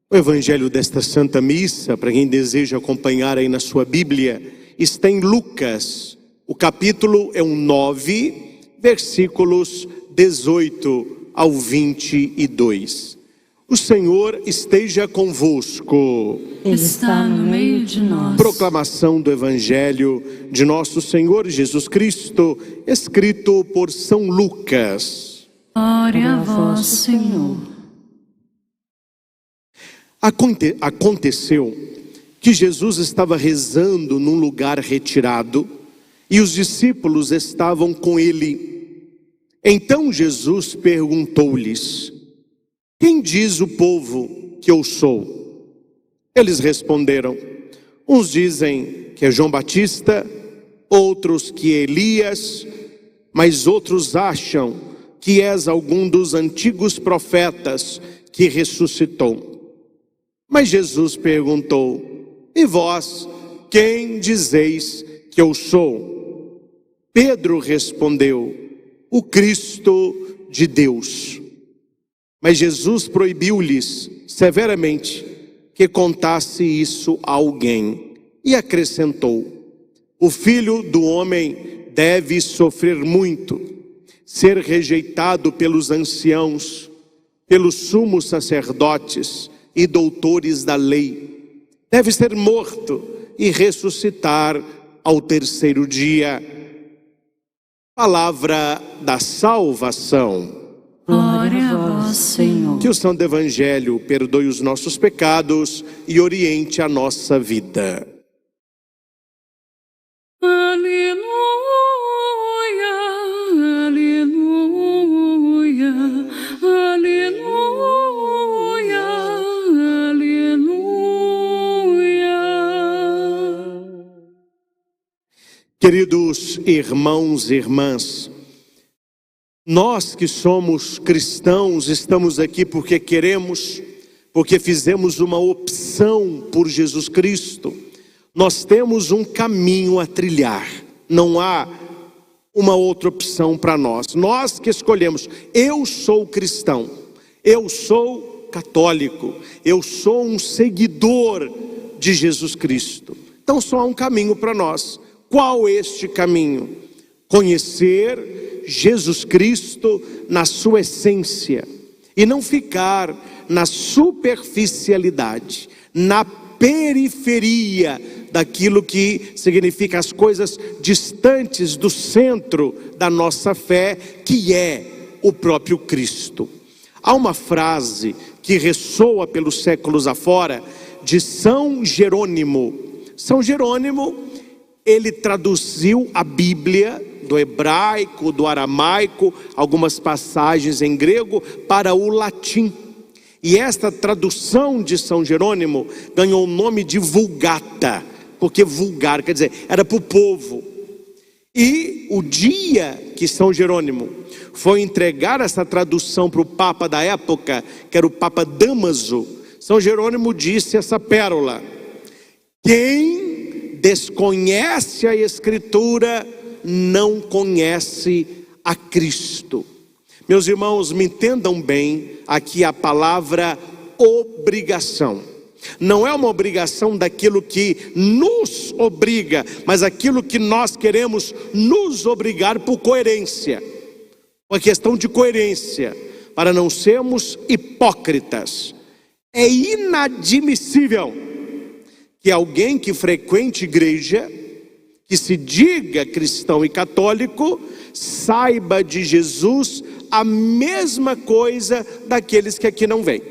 O evangelho desta Santa Missa, para quem deseja acompanhar aí na sua Bíblia, está em Lucas. O capítulo é o 9, versículos 18 ao 22. O Senhor esteja convosco. Está no meio de nós. Proclamação do Evangelho de nosso Senhor Jesus Cristo, escrito por São Lucas. Glória a vós, Senhor. Aconteceu que Jesus estava rezando num lugar retirado e os discípulos estavam com ele. Então Jesus perguntou-lhes: quem diz o povo que eu sou? Eles responderam: uns dizem que é João Batista, outros que é Elias, mas outros acham que és algum dos antigos profetas que ressuscitou. Mas Jesus perguntou: e vós, quem dizeis que eu sou? Pedro respondeu: o Cristo de Deus. Mas Jesus proibiu-lhes severamente que contasse isso a alguém e acrescentou: o Filho do Homem deve sofrer muito, ser rejeitado pelos anciãos, pelos sumos sacerdotes e doutores da lei, deve ser morto e ressuscitar ao terceiro dia. Palavra da salvação. Glória a vós, Senhor. Que o Santo Evangelho perdoe os nossos pecados e oriente a nossa vida. Aleluia, aleluia, aleluia, aleluia. Queridos irmãos e irmãs, nós que somos cristãos estamos aqui porque queremos, porque fizemos uma opção por Jesus Cristo. Nós temos um caminho a trilhar, não há uma outra opção para nós. Nós que escolhemos: eu sou cristão, eu sou católico, eu sou um seguidor de Jesus Cristo. Então só há um caminho para nós. Qual este caminho? Conhecer Jesus Cristo na sua essência e não ficar na superficialidade, na periferia daquilo que significa as coisas distantes do centro da nossa fé, que é o próprio Cristo. Há uma frase que ressoa pelos séculos afora de São Jerônimo. São Jerônimo, ele traduziu a Bíblia do hebraico, do aramaico, algumas passagens em grego para o latim. E esta tradução de São Jerônimo ganhou o nome de Vulgata, porque vulgar, quer dizer, era para o povo. E o dia que São Jerônimo foi entregar essa tradução para o Papa da época, que era o Papa Dámaso, São Jerônimo disse essa pérola: quem desconhece a Escritura não conhece a Cristo. Meus irmãos, me entendam bem aqui a palavra obrigação. Não é uma obrigação daquilo que nos obriga, mas aquilo que nós queremos nos obrigar por coerência. Uma questão de coerência, para não sermos hipócritas. É inadmissível que alguém que frequente igreja, que se diga cristão e católico, saiba de Jesus a mesma coisa daqueles que aqui não vêm.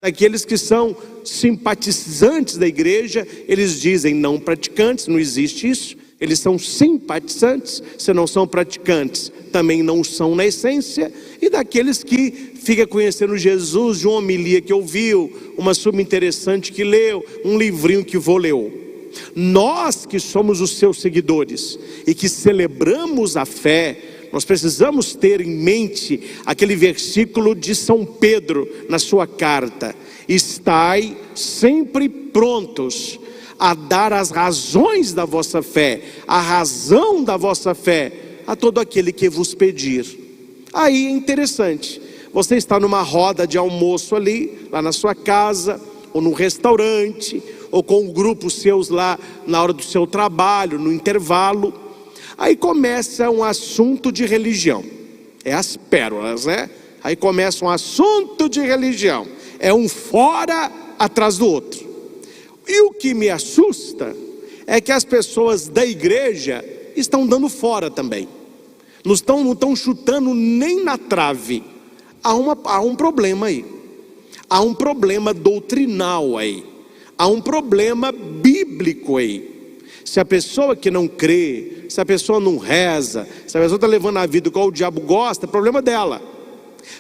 Daqueles que são simpatizantes da igreja, eles dizem não praticantes, não existe isso. Eles são simpatizantes, se não são praticantes, também não são na essência. E daqueles que fica conhecendo Jesus de uma homilia que ouviu, uma subinteressante que leu, um livrinho que leu. Nós que somos os seus seguidores e que celebramos a fé, nós precisamos ter em mente aquele versículo de São Pedro na sua carta: estai sempre prontos a dar as razões da vossa fé, a razão da vossa fé a todo aquele que vos pedir. Aí é interessante, você está numa roda de almoço ali, lá na sua casa, ou no restaurante, ou com um grupo seus lá na hora do seu trabalho, no intervalo. Aí começa um assunto de religião. É as pérolas, né? Aí começa um assunto de religião. É um fora atrás do outro. E o que me assusta é que as pessoas da igreja estão dando fora também. Não estão chutando nem na trave. Há um problema aí. Há um problema doutrinal aí. Há um problema bíblico aí. Se a pessoa que não crê, se a pessoa não reza, se a pessoa está levando a vida igual o diabo gosta, é problema dela.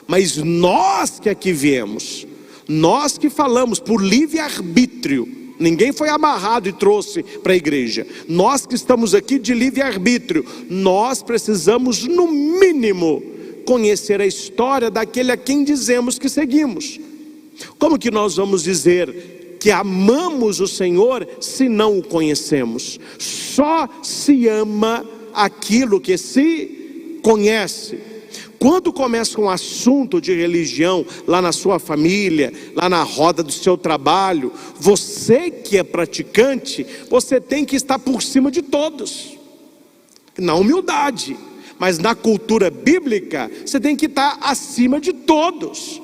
Mas nós que aqui viemos, nós que falamos por livre-arbítrio, ninguém foi amarrado e trouxe para a igreja. Nós que estamos aqui de livre-arbítrio, nós precisamos no mínimo conhecer a história daquele a quem dizemos que seguimos. Como que nós vamos dizer que amamos o Senhor se não o conhecemos? Só se ama aquilo que se conhece. Quando começa um assunto de religião lá na sua família, lá na roda do seu trabalho, você que é praticante, você tem que estar por cima de todos, na humildade, mas na cultura bíblica, você tem que estar acima de todos,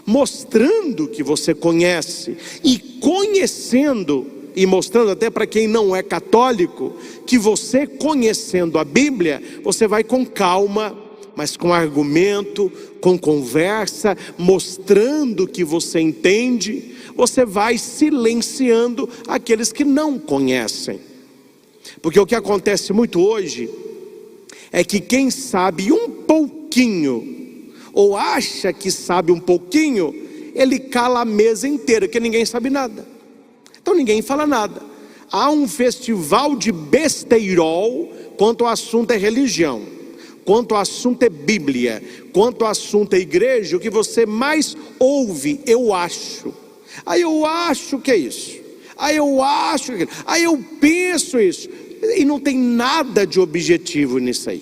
mostrando que você conhece, e conhecendo, e mostrando até para quem não é católico, que você conhecendo a Bíblia, você vai com calma, mas com argumento, com conversa, mostrando que você entende, você vai silenciando aqueles que não conhecem. Porque o que acontece muito hoje é que quem sabe um pouquinho, ou acha que sabe um pouquinho, ele cala a mesa inteira, porque ninguém sabe nada. Então ninguém fala nada. Há um festival de besteirol quanto o assunto é religião. Quanto ao assunto é Bíblia, quanto ao assunto é igreja, o que você mais ouve, eu acho. Aí eu acho que é isso. Aí eu acho que é aquilo. Aí eu penso isso. E não tem nada de objetivo nisso aí.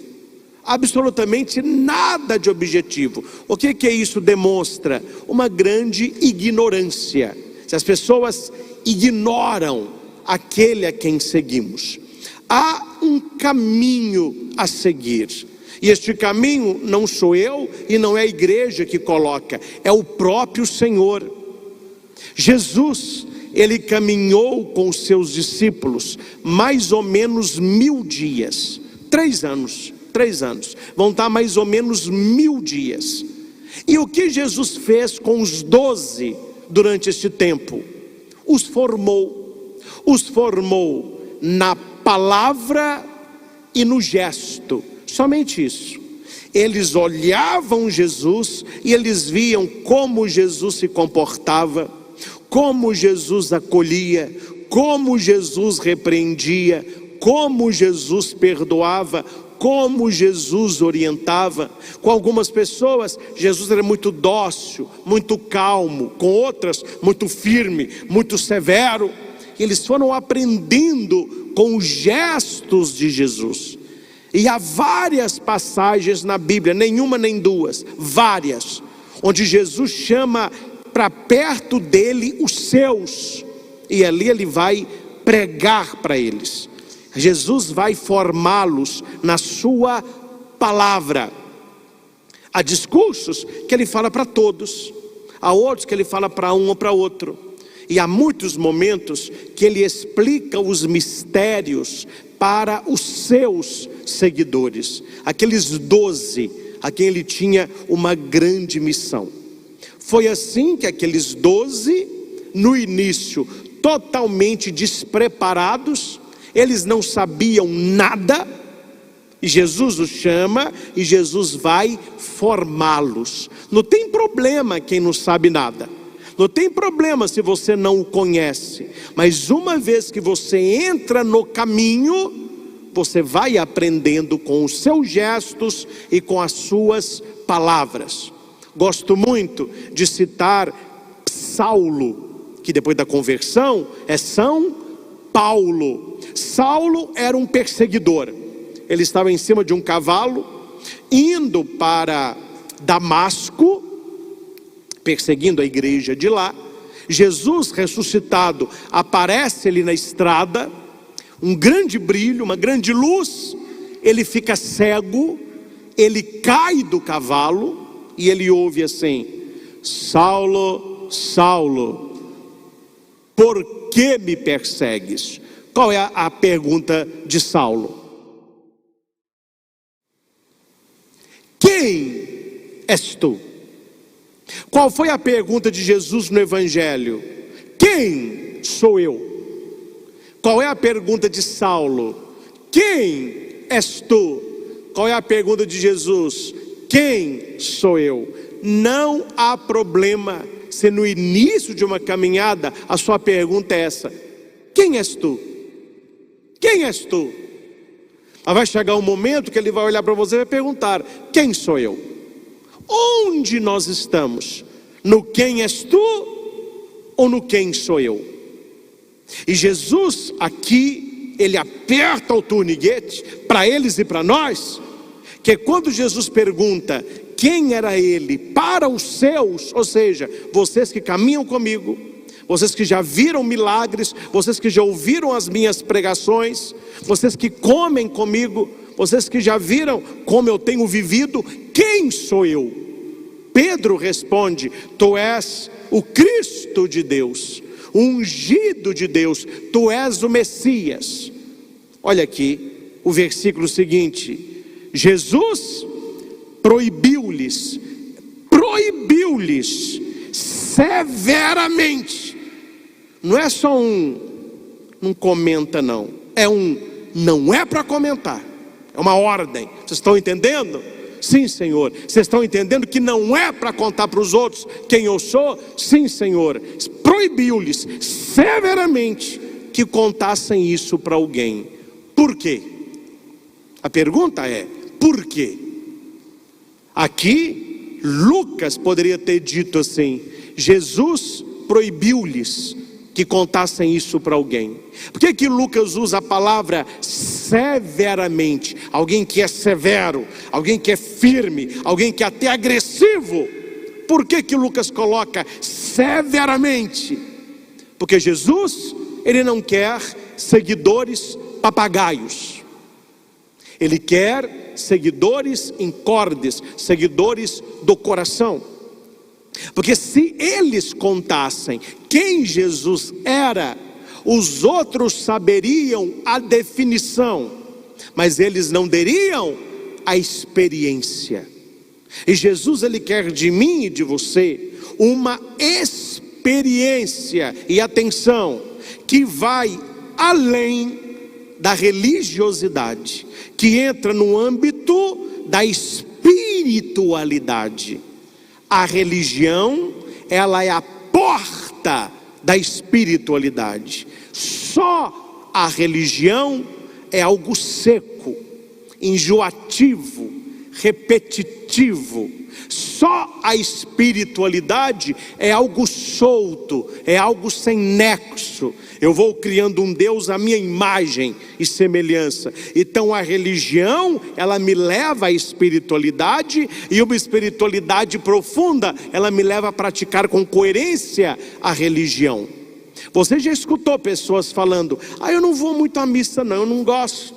Absolutamente nada de objetivo. O que isso demonstra? Uma grande ignorância. Se as pessoas ignoram aquele a quem seguimos. Há um caminho a seguir. E este caminho não sou eu e não é a igreja que coloca, é o próprio Senhor. Jesus, ele caminhou com os seus discípulos mais ou menos 1000 dias, 3 anos, vão estar mais ou menos 1000 dias. E o que Jesus fez com os 12 durante este tempo? Os formou na palavra e no gesto. Somente isso. Eles olhavam Jesus e eles viam como Jesus se comportava, como Jesus acolhia, como Jesus repreendia, como Jesus perdoava, como Jesus orientava. Com algumas pessoas, Jesus era muito dócil, muito calmo, com outras, muito firme, muito severo. Eles foram aprendendo com os gestos de Jesus. E há várias passagens na Bíblia, nenhuma nem duas, várias, onde Jesus chama para perto dele os seus, e ali ele vai pregar para eles. Jesus vai formá-los na sua palavra. Há discursos que ele fala para todos, há outros que ele fala para um ou para outro, e há muitos momentos que ele explica os mistérios para os seus seguidores, aqueles 12 a quem ele tinha uma grande missão. Foi assim que aqueles 12, no início, totalmente despreparados, eles não sabiam nada, e Jesus os chama, e Jesus vai formá-los. Não tem problema quem não sabe nada, não tem problema se você não o conhece, mas uma vez que você entra no caminho, você vai aprendendo com os seus gestos e com as suas palavras. Gosto muito de citar Saulo, que depois da conversão é São Paulo. Saulo era um perseguidor. Ele estava em cima de um cavalo, indo para Damasco, perseguindo a igreja de lá. Jesus ressuscitado aparece ali na estrada, um grande brilho, uma grande luz. Ele fica cego, ele cai do cavalo e ele ouve assim: Saulo, Saulo, por que me persegues? Qual é a pergunta de Saulo? Quem és tu? Qual foi a pergunta de Jesus no Evangelho? Quem sou eu? Qual é a pergunta de Saulo? Quem és tu? Qual é a pergunta de Jesus? Quem sou eu? Não há problema se no início de uma caminhada a sua pergunta é essa: quem és tu? Quem és tu? Mas vai chegar um momento que ele vai olhar para você e vai perguntar: quem sou eu? Onde nós estamos? No quem és tu ou no quem sou eu? E Jesus aqui, ele aperta o torniquete para eles e para nós, que quando Jesus pergunta quem era ele para os seus, ou seja, vocês que caminham comigo, vocês que já viram milagres, vocês que já ouviram as minhas pregações, vocês que comem comigo, vocês que já viram como eu tenho vivido, quem sou eu? Pedro responde: tu és o Cristo de Deus, o ungido de Deus, tu és o Messias. Olha aqui o versículo seguinte: Jesus proibiu-lhes severamente. Não é só não comenta não, não é para comentar, é uma ordem. Vocês estão entendendo? Sim, Senhor. Vocês estão entendendo que não é para contar para os outros quem eu sou? Sim, Senhor. Proibiu-lhes severamente que contassem isso para alguém. Por quê? A pergunta é: por quê? Aqui Lucas poderia ter dito assim: Jesus proibiu-lhes que contassem isso para alguém. Por que Lucas usa a palavra severamente? Alguém que é severo, alguém que é firme, alguém que é até agressivo. Por que Lucas coloca severamente? Porque Jesus, ele não quer seguidores papagaios. Ele quer seguidores incordes, seguidores do coração. Porque se eles contassem quem Jesus era, os outros saberiam a definição, mas eles não dariam a experiência. E Jesus, ele quer de mim e de você uma experiência, e atenção, que vai além da religiosidade, que entra no âmbito da espiritualidade. A religião, ela é a porta da espiritualidade. Só a religião é algo seco, enjoativo, repetitivo. Só a espiritualidade é algo solto, é algo sem nexo. Eu vou criando um Deus à minha imagem e semelhança. Então a religião, ela me leva à espiritualidade, e uma espiritualidade profunda, ela me leva a praticar com coerência a religião. Você já escutou pessoas falando: eu não vou muito à missa não, eu não gosto.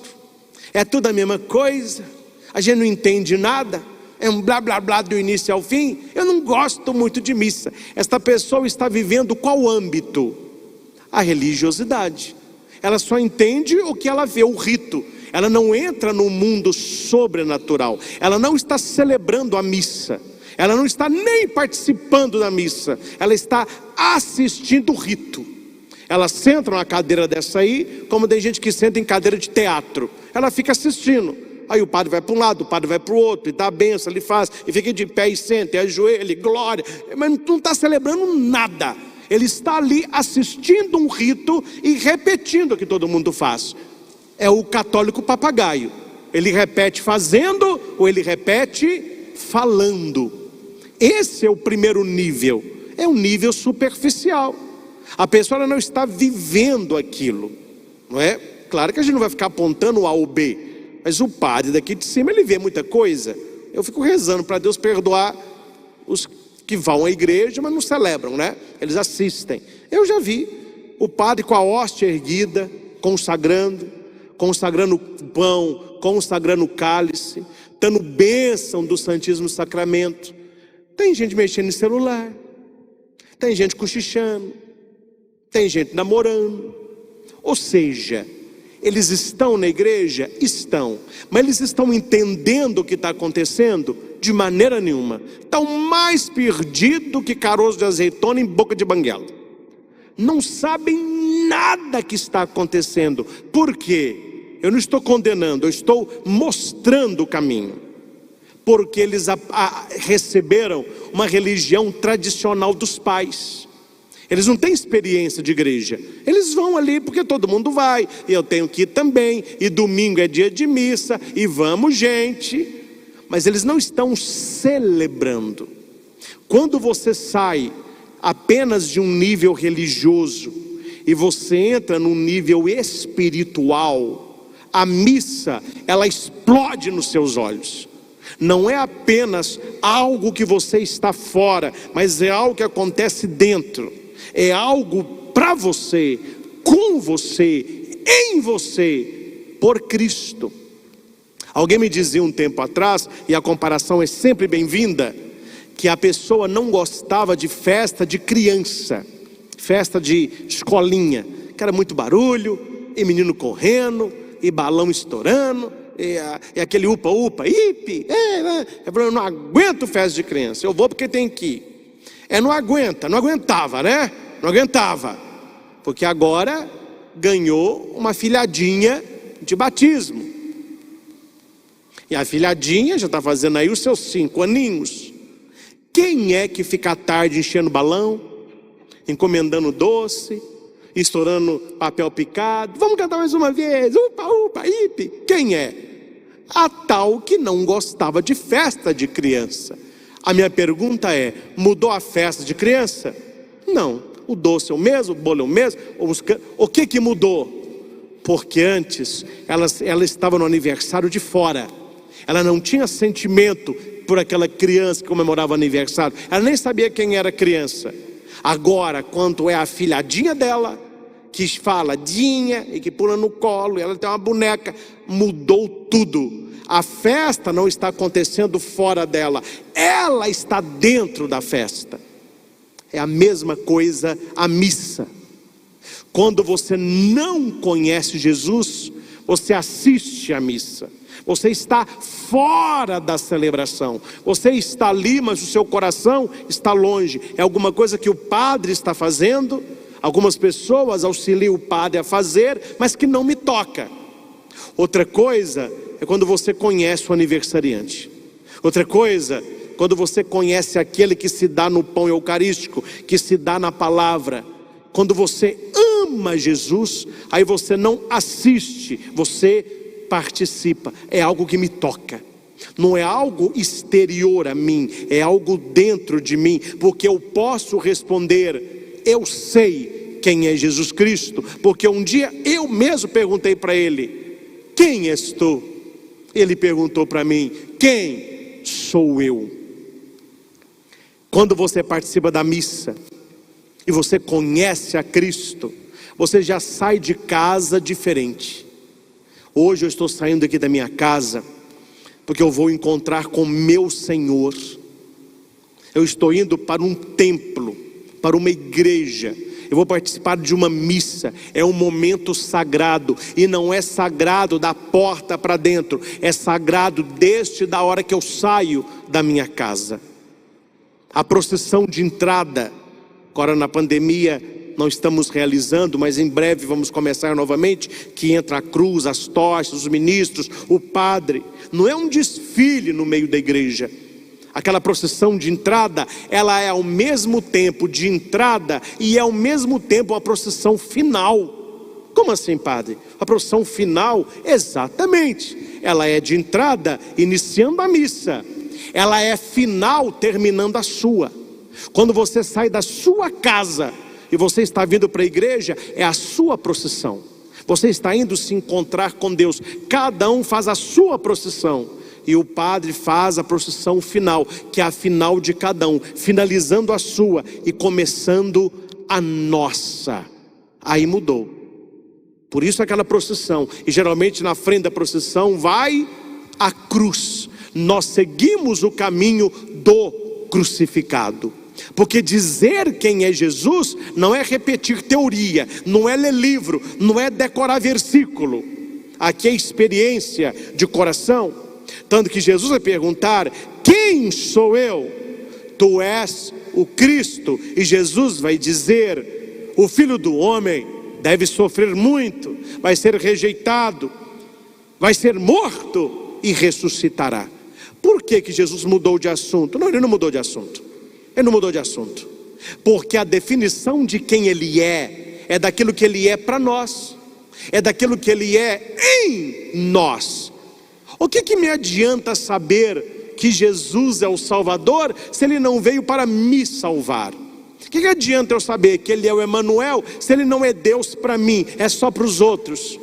É tudo a mesma coisa, a gente não entende nada, é um blá blá blá do início ao fim, eu não gosto muito de missa. Esta pessoa está vivendo qual âmbito? A religiosidade. Ela só entende o que ela vê, o rito. Ela não entra no mundo sobrenatural. Ela não está celebrando a missa. Ela não está nem participando da missa. Ela está assistindo o rito. Ela senta numa cadeira dessa aí, como tem gente que senta em cadeira de teatro. Ela fica assistindo. Aí o padre vai para um lado, o padre vai para o outro, e dá a benção, ele faz, e fica de pé e senta, e ajoelha, e glória. Mas não está celebrando nada. Ele está ali assistindo um rito e repetindo o que todo mundo faz. É o católico papagaio. Ele repete fazendo, ou ele repete falando. Esse é o primeiro nível. É um nível superficial. A pessoa não está vivendo aquilo, não é? Claro que a gente não vai ficar apontando o A ou B, mas o padre daqui de cima, ele vê muita coisa. Eu fico rezando para Deus perdoar os que vão à igreja, mas não celebram, né? Eles assistem. Eu já vi o padre com a hóstia erguida, consagrando o pão, consagrando o cálice, dando bênção do Santíssimo Sacramento. Tem gente mexendo em celular, tem gente cochichando, tem gente namorando. Ou seja, eles estão na igreja? Estão. Mas eles estão entendendo o que está acontecendo? De maneira nenhuma. Estão mais perdidos que caroço de azeitona em boca de banguela. Não sabem nada que está acontecendo. Por quê? Eu não estou condenando, eu estou mostrando o caminho. Porque eles receberam uma religião tradicional dos pais. Eles não têm experiência de igreja. Eles vão ali porque todo mundo vai, e eu tenho que ir também, e domingo é dia de missa, e vamos gente. Mas eles não estão celebrando. Quando você sai apenas de um nível religioso e você entra num nível espiritual, a missa, ela explode nos seus olhos. Não é apenas algo que você está fora, mas é algo que acontece dentro. É algo para você, com você, em você, por Cristo. Alguém me dizia um tempo atrás, e a comparação é sempre bem-vinda, que a pessoa não gostava de festa de criança, festa de escolinha, que era muito barulho, e menino correndo, e balão estourando, e aquele upa-upa, hipe, eu não aguento festa de criança, eu vou porque tem que ir. Não aguentava, né? Não aguentava, porque agora ganhou uma filhadinha de batismo. E a filhadinha já está fazendo aí os seus 5 aninhos. Quem é que fica à tarde enchendo balão, encomendando doce, estourando papel picado? Vamos cantar mais uma vez, upa, upa, hipe. Quem é? A tal que não gostava de festa de criança. A minha pergunta é, mudou a festa de criança? Não, o doce é o mesmo, o bolo é o mesmo. O que mudou? Porque antes ela estava no aniversário de fora. Ela não tinha sentimento por aquela criança que comemorava o aniversário. Ela nem sabia quem era a criança. Agora, quando é a filhadinha dela, que fala dinha e que pula no colo, e ela tem uma boneca, mudou tudo. A festa não está acontecendo fora dela, ela está dentro da festa. É a mesma coisa a missa. Quando você não conhece Jesus, você assiste à missa. Você está fora da celebração. Você está ali, mas o seu coração está longe. É alguma coisa que o padre está fazendo. Algumas pessoas auxiliam o padre a fazer, mas que não me toca. Outra coisa é quando você conhece o aniversariante. Outra coisa, quando você conhece aquele que se dá no pão eucarístico, que se dá na palavra. Quando você ama Jesus, aí você não assiste, você participa. É algo que me toca. Não é algo exterior a mim, é algo dentro de mim, porque eu posso responder, eu sei quem é Jesus Cristo, porque um dia eu mesmo perguntei para ele, quem és tu? Ele perguntou para mim, quem sou eu? Quando você participa da missa e você conhece a Cristo, você já sai de casa diferente. Hoje eu estou saindo aqui da minha casa porque eu vou encontrar com meu Senhor. Eu estou indo para um templo, para uma igreja. Eu vou participar de uma missa. É um momento sagrado. E não é sagrado da porta para dentro. É sagrado desde da hora que eu saio da minha casa. A procissão de entrada, agora na pandemia não estamos realizando, mas em breve vamos começar novamente, que entra a cruz, as tochas, os ministros, o padre. Não é um desfile no meio da igreja. Aquela procissão de entrada, ela é ao mesmo tempo de entrada e é ao mesmo tempo a procissão final. Como assim, padre? A procissão final, exatamente. Ela é de entrada, iniciando a missa. Ela é final, terminando a sua. Quando você sai da sua casa e você está vindo para a igreja, é a sua procissão. Você está indo se encontrar com Deus. Cada um faz a sua procissão. e o padre faz a procissão final, que é a final de cada um, finalizando a sua e começando a nossa. Aí mudou. Por isso aquela procissão, e geralmente na frente da procissão vai a cruz. Nós seguimos o caminho do crucificado. Porque dizer quem é Jesus não é repetir teoria, não é ler livro, não é decorar versículo. Aqui é experiência de coração. Tanto que Jesus vai perguntar: quem sou eu? Tu és o Cristo. E Jesus vai dizer: o Filho do Homem deve sofrer muito, vai ser rejeitado, vai ser morto e ressuscitará. Por que Jesus mudou de assunto? Não, ele não mudou de assunto. Ele não mudou de assunto. Porque a definição de quem ele é daquilo que ele é para nós, é daquilo que ele é em nós. O que me adianta saber que Jesus é o Salvador se ele não veio para me salvar? O que adianta eu saber que ele é o Emanuel se ele não é Deus para mim, é só para os outros?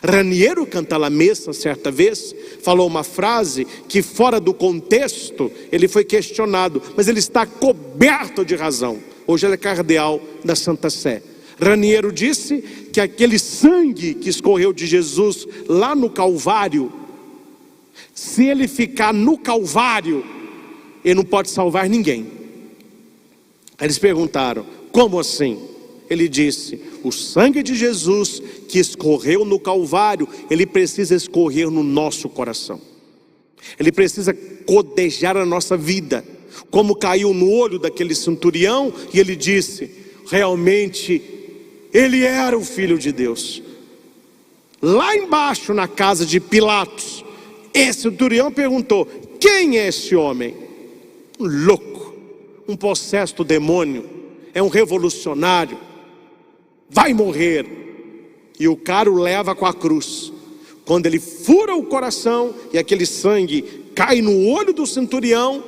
Raniero Cantalamessa, certa vez, falou uma frase que fora do contexto, ele foi questionado, mas ele está coberto de razão. Hoje ele é cardeal da Santa Sé. Raniero disse que aquele sangue que escorreu de Jesus lá no Calvário, se ele ficar no Calvário, ele não pode salvar ninguém. Aí eles perguntaram: como assim? Ele disse: o sangue de Jesus que escorreu no Calvário, ele precisa escorrer no nosso coração. Ele precisa codejar a nossa vida, como caiu no olho daquele centurião, e ele disse: realmente ele era o Filho de Deus. Lá embaixo na casa de Pilatos, esse centurião perguntou: quem é esse homem? Um louco, um possesso demônio, é um revolucionário, vai morrer. E o cara o leva com a cruz. Quando ele fura o coração e aquele sangue cai no olho do centurião,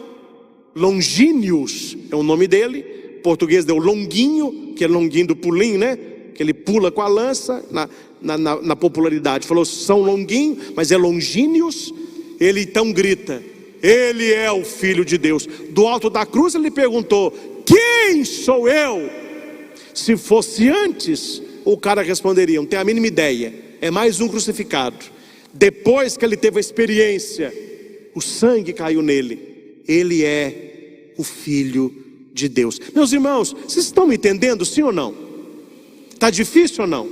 Longínios é o nome dele, em português deu Longuinho, que é Longuinho do pulinho, né? Que ele pula com a lança, na popularidade falou São Longuinho, mas é Longínios. Ele então grita: ele é o Filho de Deus. Do alto da cruz ele perguntou: quem sou eu? Se fosse antes, o cara responderia: não tem a mínima ideia, é mais um crucificado. Depois que ele teve a experiência, o sangue caiu nele, ele é o Filho de Deus. Meus irmãos, vocês estão me entendendo, sim ou não? Está difícil ou não?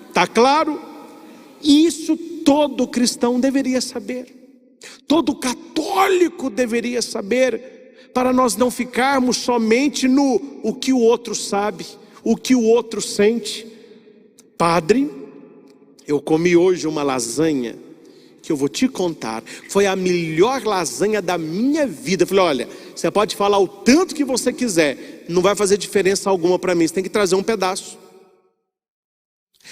Está claro? Isso todo cristão deveria saber, todo católico deveria saber, para nós não ficarmos somente no o que o outro sabe, o que o outro sente. Padre, eu comi hoje uma lasanha que eu vou te contar, foi a melhor lasanha da minha vida. Eu falei: olha, você pode falar o tanto que você quiser, não vai fazer diferença alguma para mim, você tem que trazer um pedaço.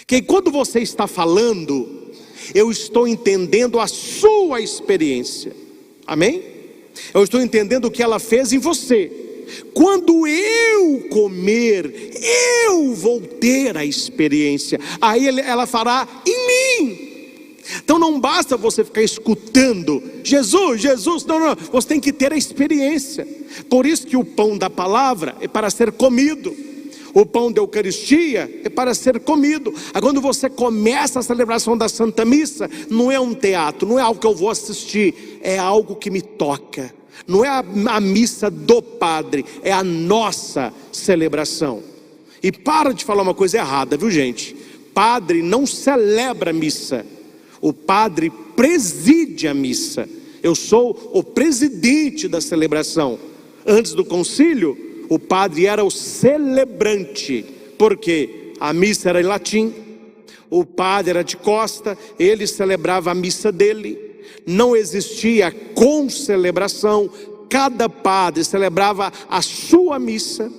Que quando você está falando, eu estou entendendo a sua experiência, amém? Eu estou entendendo o que ela fez em você. Quando eu comer, eu vou ter a experiência, aí ela fará em mim. Então não basta você ficar escutando Jesus, Jesus, não, você tem que ter a experiência. Por isso que o pão da palavra é para ser comido, o pão da Eucaristia é para ser comido. Quando você começa a celebração da Santa Missa, não é um teatro, não é algo que eu vou assistir, é algo que me toca. Não é a missa do padre, é a nossa celebração. E para de falar uma coisa errada, viu gente? Padre não celebra a missa, o padre preside a missa. Eu sou o presidente da celebração. Antes do concílio, o padre era o celebrante, porque a missa era em latim, o padre era de costa, ele celebrava a missa dele. Não existia concelebração, cada padre celebrava a sua missa.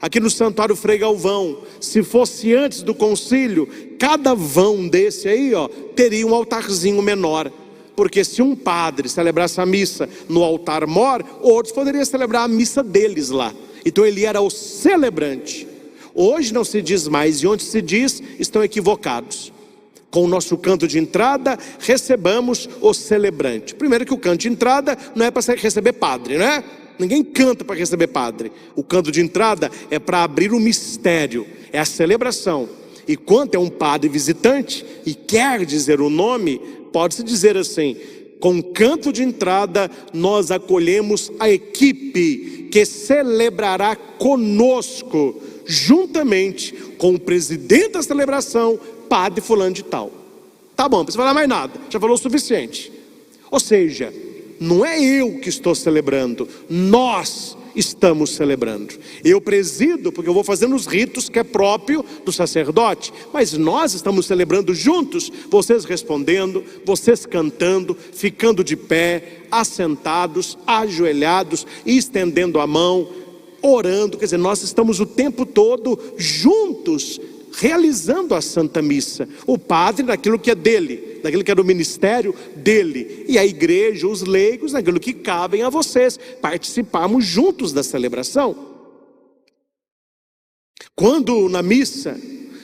Aqui no Santuário Frei Galvão, se fosse antes do concílio, cada vão desse aí, teria um altarzinho menor. Porque se um padre celebrasse a missa no altar mor, outros poderiam celebrar a missa deles lá. Então ele era o celebrante. Hoje não se diz mais, e onde se diz, estão equivocados. Com o nosso canto de entrada, recebamos o celebrante. Primeiro que o canto de entrada não é para receber padre, né? Ninguém canta para receber padre. O canto de entrada é para abrir o mistério, é a celebração. E quando é um padre visitante e quer dizer o nome, pode-se dizer assim: com canto de entrada nós acolhemos a equipe que celebrará conosco, juntamente com o presidente da celebração, padre fulano de tal. Tá bom, não precisa falar mais nada, já falou o suficiente. Ou seja, não é eu que estou celebrando, nós estamos celebrando. Eu presido porque eu vou fazendo os ritos que é próprio do sacerdote, mas nós estamos celebrando juntos, vocês respondendo, vocês cantando, ficando de pé, assentados, ajoelhados, estendendo a mão, orando. Quer dizer, nós estamos o tempo todo juntos, realizando a Santa Missa. O padre naquilo que é dele, naquilo que é do ministério dele, e a igreja, os leigos, naquilo que cabem a vocês, participarmos juntos da celebração. Quando na missa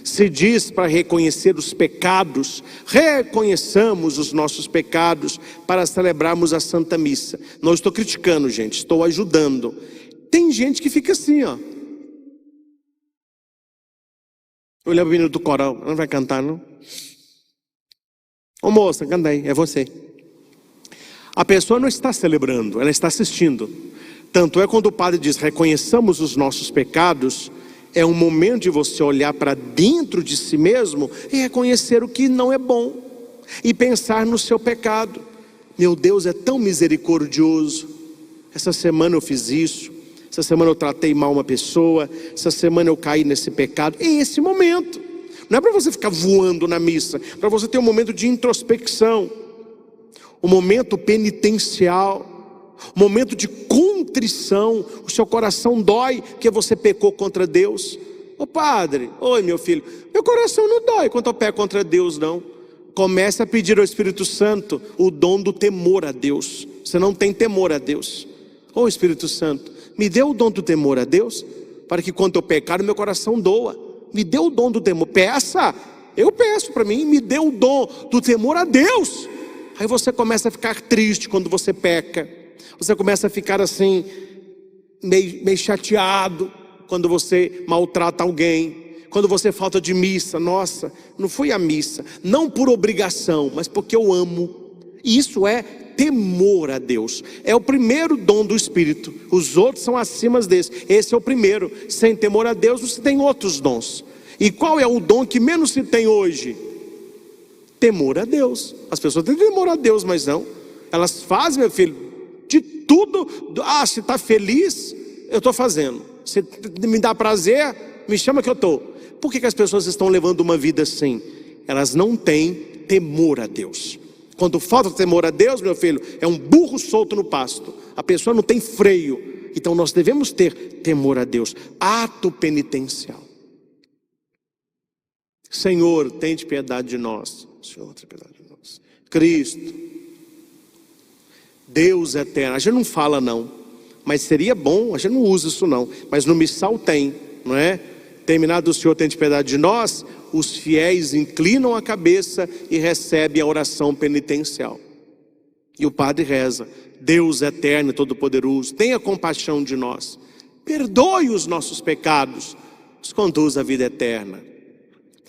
se diz para reconhecer os pecados, reconheçamos os nossos pecados para celebrarmos a Santa Missa. Não estou criticando, gente, estou ajudando. Tem gente que fica assim, ó. Olha o menino do coral, não vai cantar, não? Ô moça, canta aí, é você. A pessoa não está celebrando, ela está assistindo. Tanto é quando o padre diz, reconheçamos os nossos pecados, é um momento de você olhar para dentro de si mesmo e reconhecer o que não é bom. E pensar no seu pecado. Meu Deus é tão misericordioso. Essa semana eu fiz isso. Essa semana eu tratei mal uma pessoa. Essa semana eu caí nesse pecado. É esse momento. Não é para você ficar voando na missa. É para você ter um momento de introspecção. Um momento penitencial. Um momento de contrição. O seu coração dói porque você pecou contra Deus. Ô padre, oi meu filho. Meu coração não dói quando eu peco contra Deus, não. Comece a pedir ao Espírito Santo o dom do temor a Deus. Você não tem temor a Deus. Ô Espírito Santo, me dê o dom do temor a Deus, para que quando eu pecar, o meu coração doa. Me dê o dom do temor. Peça, eu peço para mim, me dê o dom do temor a Deus. Aí você começa a ficar triste quando você peca. Você começa a ficar assim, meio chateado quando você maltrata alguém. Quando você falta de missa. Nossa, não fui à missa, não por obrigação, mas porque eu amo. E isso é temor a Deus. É o primeiro dom do Espírito. Os outros são acima desse. Esse é o primeiro. Sem temor a Deus você tem outros dons. E qual é o dom que menos se tem hoje? Temor a Deus. As pessoas têm temor a Deus, mas não. Elas fazem, meu filho, de tudo. Se está feliz, eu estou fazendo. Se me dá prazer, me chama que eu estou. Por que as pessoas estão levando uma vida assim? Elas não têm temor a Deus. Quando falta temor a Deus, meu filho, é um burro solto no pasto. A pessoa não tem freio. Então nós devemos ter temor a Deus. Ato penitencial. Senhor, tende piedade de nós. Senhor, tenha piedade de nós. Cristo, Deus eterno. A gente não fala não, mas seria bom, a gente não usa isso não. Mas no missal tem, não é? Terminado o Senhor, tende piedade de nós. Os fiéis inclinam a cabeça e recebem a oração penitencial. E o padre reza: Deus eterno e todo-poderoso, tenha compaixão de nós, perdoe os nossos pecados, nos conduz à vida eterna.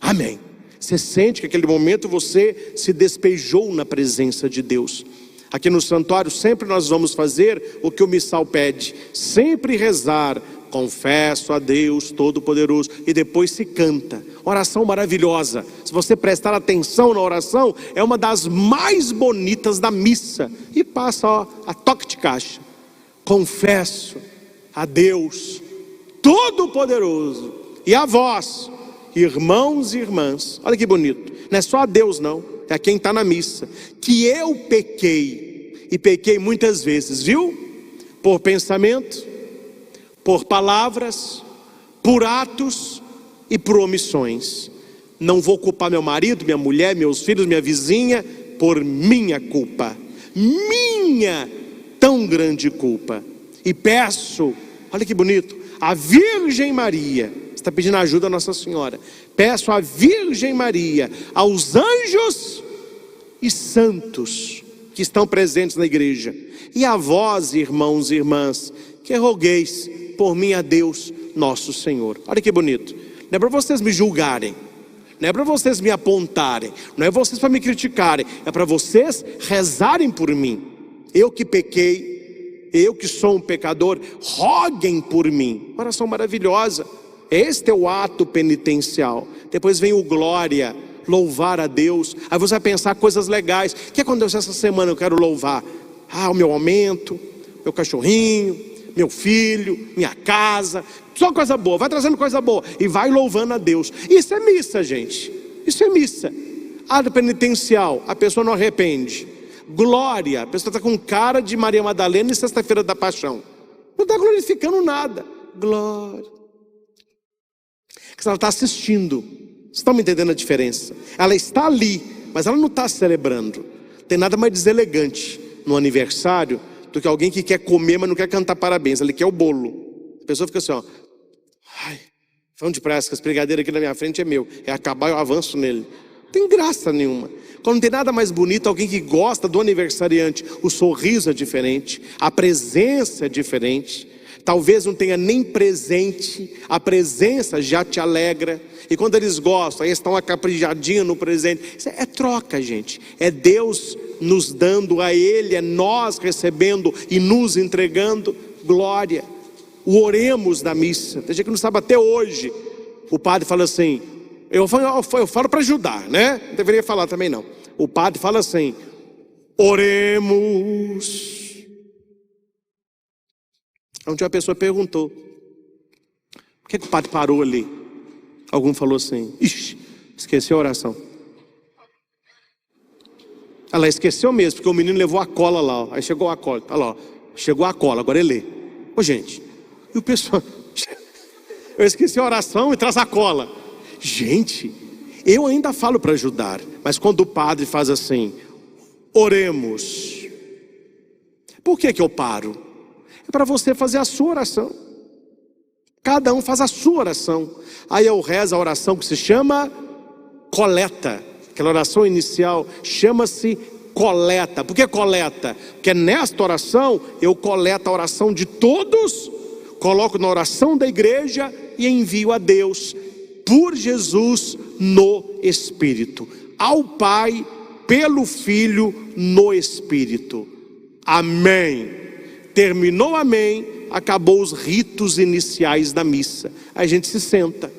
Amém. Você sente que naquele momento você se despejou na presença de Deus. Aqui no santuário sempre nós vamos fazer o que o missal pede, sempre rezar: confesso a Deus Todo-Poderoso, e depois se canta. Oração maravilhosa. Se você prestar atenção na oração, é uma das mais bonitas da missa. E passa a toque de caixa. Confesso a Deus Todo-Poderoso e a vós, irmãos e irmãs. Olha que bonito. Não é só a Deus não, é a quem está na missa. Que eu pequei, e pequei muitas vezes, viu? Por pensamento, por palavras, por atos e por omissões. Não vou culpar meu marido, minha mulher, meus filhos, minha vizinha, por minha culpa. Minha tão grande culpa. E peço, olha que bonito, a Virgem Maria. Você está pedindo ajuda a Nossa Senhora. Peço à Virgem Maria, aos anjos e santos que estão presentes na igreja, e a vós, irmãos e irmãs, que rogueis por mim a Deus nosso Senhor. Olha que bonito. Não é para vocês me julgarem, não é para vocês me apontarem, não é vocês para me criticarem, é para vocês rezarem por mim. Eu que pequei, eu que sou um pecador, roguem por mim. Oração maravilhosa. Este é o ato penitencial. Depois vem o glória, louvar a Deus. Aí você vai pensar coisas legais. O que aconteceu essa semana? Eu quero louvar. O meu aumento, meu cachorrinho, meu filho, minha casa. Só coisa boa, vai trazendo coisa boa e vai louvando a Deus. Isso é missa, gente. Isso é missa. Ato penitencial, a pessoa não arrepende. Glória, a pessoa está com cara de Maria Madalena e Sexta-feira da Paixão. Não está glorificando nada. Glória. Porque ela está assistindo. Vocês estão me entendendo a diferença? Ela está ali, mas ela não está celebrando. Tem nada mais deselegante no aniversário do que alguém que quer comer, mas não quer cantar parabéns. Ele quer o bolo. A pessoa fica assim, ó. Ai, fão de praia, esse brigadeiro aqui na minha frente é meu. É acabar, eu avanço nele. Não tem graça nenhuma. Quando não tem nada mais bonito, alguém que gosta do aniversariante. O sorriso é diferente, a presença é diferente. Talvez não tenha nem presente, a presença já te alegra. E quando eles gostam, aí estão acaprichadinhos no presente. Isso é troca, gente. É Deus nos dando a Ele, é nós recebendo e nos entregando. Glória. O oremos da missa. Tem gente que não sabe até hoje. O padre fala assim, eu falo para ajudar, né? Não deveria falar também não. O padre fala assim, oremos. Onde uma pessoa perguntou, por que o padre parou ali? Algum falou assim, ixi, esqueceu a oração. Ela esqueceu mesmo, porque o menino levou a cola lá, ó. Aí chegou a cola, olha lá, ó. Chegou a cola, agora ele lê. Ô gente, e o pessoal, eu esqueci a oração e traz a cola. Gente, eu ainda falo para ajudar, mas quando o padre faz assim, oremos. Por que eu paro? É para você fazer a sua oração. Cada um faz a sua oração. Aí eu rezo a oração que se chama coleta. Aquela oração inicial chama-se coleta. Por que coleta? Porque nesta oração eu coleto a oração de todos, coloco na oração da igreja e envio a Deus por Jesus no Espírito, ao Pai pelo Filho no Espírito. Amém. Terminou amém, acabou os ritos iniciais da missa. Aí a gente se senta.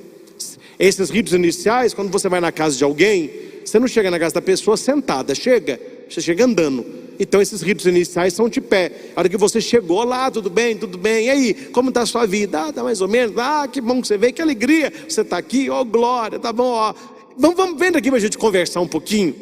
Esses ritos iniciais, quando você vai na casa de alguém, você não chega na casa da pessoa sentada, você chega andando. Então esses ritos iniciais são de pé. A hora que você chegou lá, tudo bem, e aí, como está a sua vida? Tá mais ou menos, que bom que você veio, que alegria, você está aqui, glória, tá bom, Vamos vendo aqui para a gente conversar um pouquinho.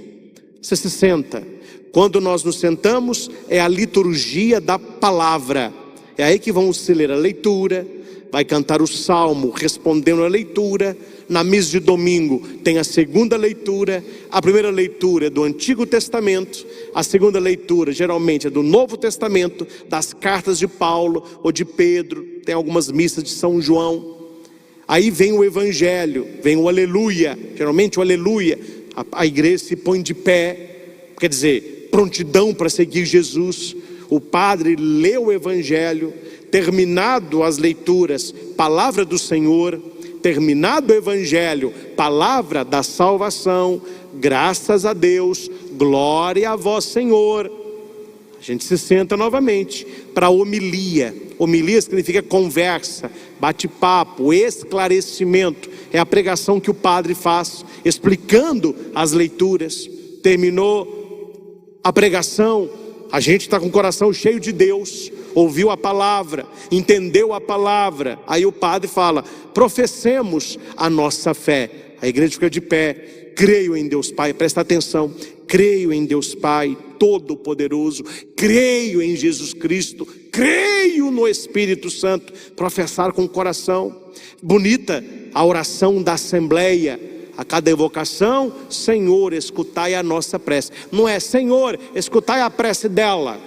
Você se senta. Quando nós nos sentamos, é a liturgia da palavra. É aí que vamos se ler a leitura, vai cantar o salmo respondendo a leitura. Na missa de domingo tem a segunda leitura. A primeira leitura é do Antigo Testamento. A segunda leitura geralmente é do Novo Testamento, das cartas de Paulo ou de Pedro. Tem algumas missas de São João. Aí vem o Evangelho, vem o Aleluia. Geralmente o Aleluia, a igreja se põe de pé, quer dizer, prontidão para seguir Jesus. O padre lê o Evangelho, terminado as leituras, palavra do Senhor, terminado o Evangelho, palavra da salvação, graças a Deus, glória a vós Senhor. A gente se senta novamente para a homilia. Homilia significa conversa, bate-papo, esclarecimento. É a pregação que o padre faz, explicando as leituras. Terminou a pregação, a gente está com o coração cheio de Deus, ouviu a palavra, entendeu a palavra. Aí o padre fala, professemos a nossa fé. A igreja fica de pé, creio em Deus Pai, presta atenção, creio em Deus Pai Todo-Poderoso, creio em Jesus Cristo, creio no Espírito Santo. Professar com o coração. Bonita a oração da assembleia. A cada evocação, Senhor, escutai a nossa prece. Não é, Senhor, escutai a prece dela.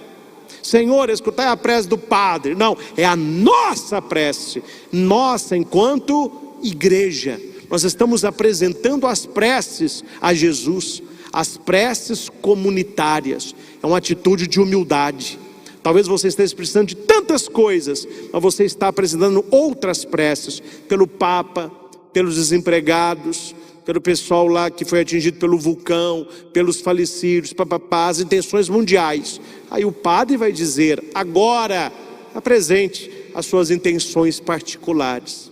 Senhor, escutai a prece do padre. Não, é a nossa prece. Nossa, enquanto igreja, nós estamos apresentando as preces a Jesus, as preces comunitárias. É uma atitude de humildade. Talvez você esteja precisando de tantas coisas, mas você está apresentando outras preces, pelo Papa, pelos desempregados, pelo pessoal lá que foi atingido pelo vulcão, pelos falecidos, as intenções mundiais. Aí o padre vai dizer: agora apresente as suas intenções particulares.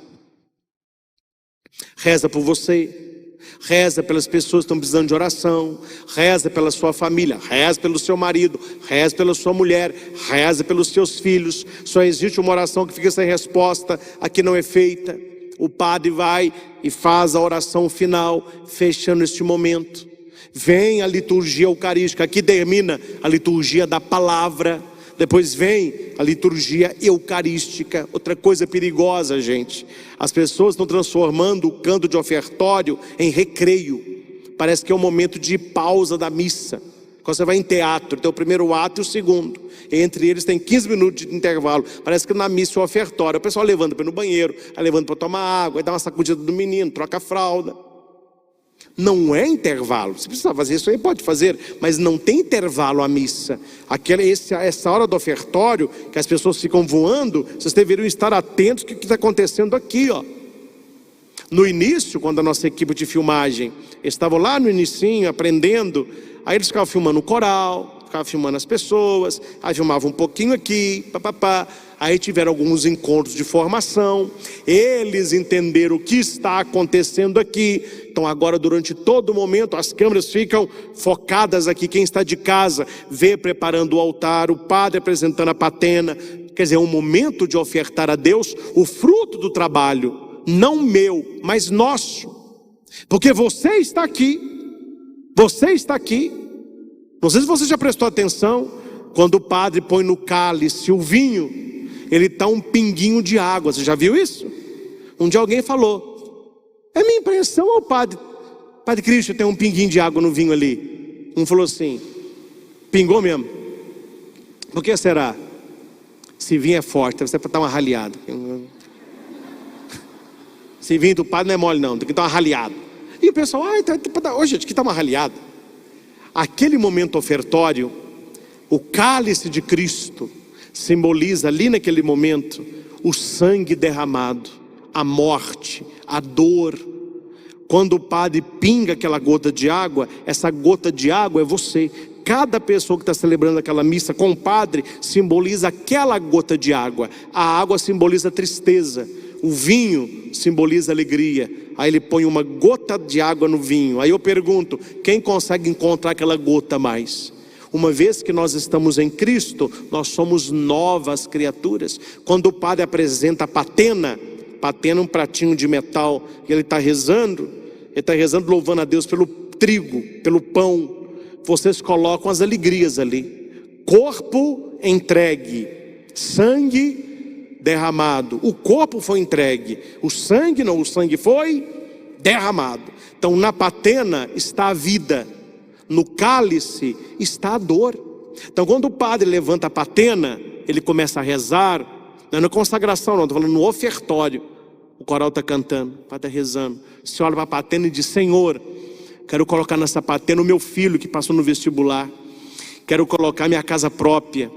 Reza por você, reza pelas pessoas que estão precisando de oração, reza pela sua família, reza pelo seu marido, reza pela sua mulher, reza pelos seus filhos. Só existe uma oração que fica sem resposta, a que não é feita. O padre vai e faz a oração final, fechando este momento. Vem a liturgia eucarística, aqui termina a liturgia da palavra. Depois vem a liturgia eucarística. Outra coisa perigosa, gente, as pessoas estão transformando o canto de ofertório em recreio. Parece que é um momento de pausa da missa. Quando você vai em teatro, tem o primeiro ato e o segundo, entre eles tem 15 minutos de intervalo. Parece que na missa é o ofertório. O pessoal levanta para ir no banheiro, aí levanta para tomar água, aí dá uma sacudida do menino, troca a fralda. Não é intervalo. Se precisar fazer isso aí, pode fazer, mas não tem intervalo à missa. Essa hora do ofertório, que as pessoas ficam voando, vocês deveriam estar atentos ao que está acontecendo aqui, ó. No início, quando a nossa equipe de filmagem estavam lá no inicinho, aprendendo, aí eles ficavam filmando o coral, ficavam filmando as pessoas, aí filmavam um pouquinho aqui, aí tiveram alguns encontros de formação, eles entenderam o que está acontecendo aqui. Então agora, durante todo o momento, as câmeras ficam focadas aqui. Quem está de casa vê preparando o altar, o padre apresentando a patena. Quer dizer, é um momento de ofertar a Deus o fruto do trabalho, não meu, mas nosso. Porque você está aqui, você está aqui. Não sei se você já prestou atenção, quando o padre põe no cálice o vinho, ele está um pinguinho de água. Você já viu isso? Um dia alguém falou: é minha impressão, ou Padre Cristo, tem um pinguinho de água no vinho ali? Um falou assim: pingou mesmo. Por que será? Se vinho é forte, você pode dar uma raleada. Esse vinho do padre não é mole não, tem que dar uma raleada. E o pessoal: gente, que está uma raleada. Aquele momento ofertório, o cálice de Cristo simboliza ali naquele momento o sangue derramado, a morte, a dor. Quando o padre pinga aquela gota de água, essa gota de água é você. Cada pessoa que está celebrando aquela missa com o padre simboliza aquela gota de água. A água simboliza tristeza, o vinho simboliza alegria. Aí ele põe uma gota de água no vinho. Aí eu pergunto: quem consegue encontrar aquela gota mais? Uma vez que nós estamos em Cristo, nós somos novas criaturas. Quando o padre apresenta a patena é um pratinho de metal, e ele está rezando louvando a Deus pelo trigo, pelo pão. Vocês colocam as alegrias ali: corpo entregue, sangue derramado. O corpo foi entregue, o sangue não, o sangue foi derramado. Então na patena está a vida, no cálice está a dor. Então quando o padre levanta a patena, ele começa a rezar. Não é na consagração não, estou falando no ofertório. O coral está cantando, o padre está rezando. Você olha para a patena e diz: Senhor, quero colocar nessa patena o meu filho que passou no vestibular. Quero colocar minha casa própria.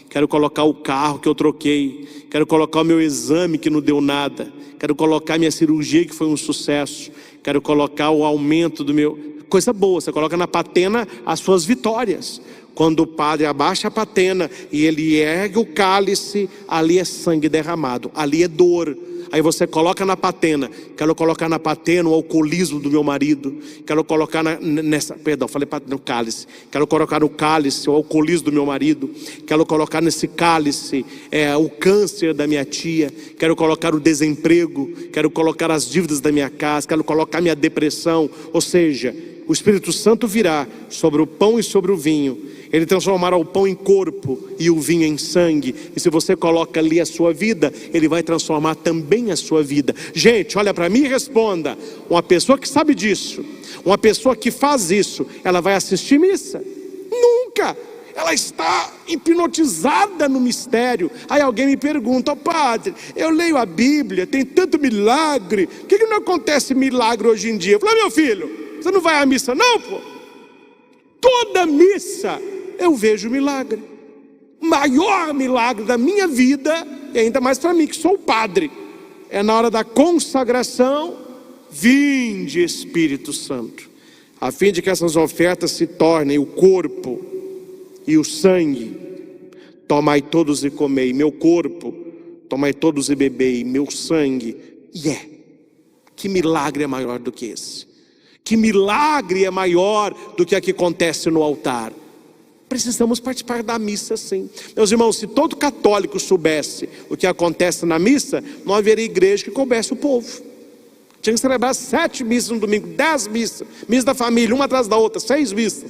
Quero colocar o carro que eu troquei. Quero colocar o meu exame que não deu nada. Quero colocar minha cirurgia que foi um sucesso. Quero colocar o aumento do meu... Coisa boa, você coloca na patena as suas vitórias. Quando o padre abaixa a patena e ele ergue o cálice, ali é sangue derramado, ali é dor. Aí você coloca na patena: quero colocar na patena o alcoolismo do meu marido. Quero colocar no cálice. Quero colocar no cálice o alcoolismo do meu marido. Quero colocar nesse cálice o câncer da minha tia. Quero colocar o desemprego. Quero colocar as dívidas da minha casa. Quero colocar minha depressão. Ou seja, o Espírito Santo virá sobre o pão e sobre o vinho. Ele transformará o pão em corpo e o vinho em sangue. E se você coloca ali a sua vida, ele vai transformar também a sua vida. Gente, olha para mim e responda: uma pessoa que sabe disso, uma pessoa que faz isso, ela vai assistir missa? Nunca! ela está hipnotizada no mistério. Aí alguém me pergunta: padre, eu leio a Bíblia, tem tanto milagre, por que não acontece milagre hoje em dia? Eu falei: meu filho, você não vai à missa não, pô? Toda missa eu vejo milagre. O maior milagre da minha vida, e ainda mais para mim que sou padre, é na hora da consagração. Vinde Espírito Santo, a fim de que essas ofertas se tornem o corpo e o sangue. Tomai todos e comei, meu corpo, tomai todos e bebei, meu sangue. Que milagre é maior do que esse? Que milagre é maior do que o que acontece no altar? Precisamos participar da missa, sim. Meus irmãos, se todo católico soubesse o que acontece na missa, não haveria igreja que coubesse o povo. Tinha que celebrar 7 missas no domingo, 10 missas, missa da família, uma atrás da outra, 6 missas.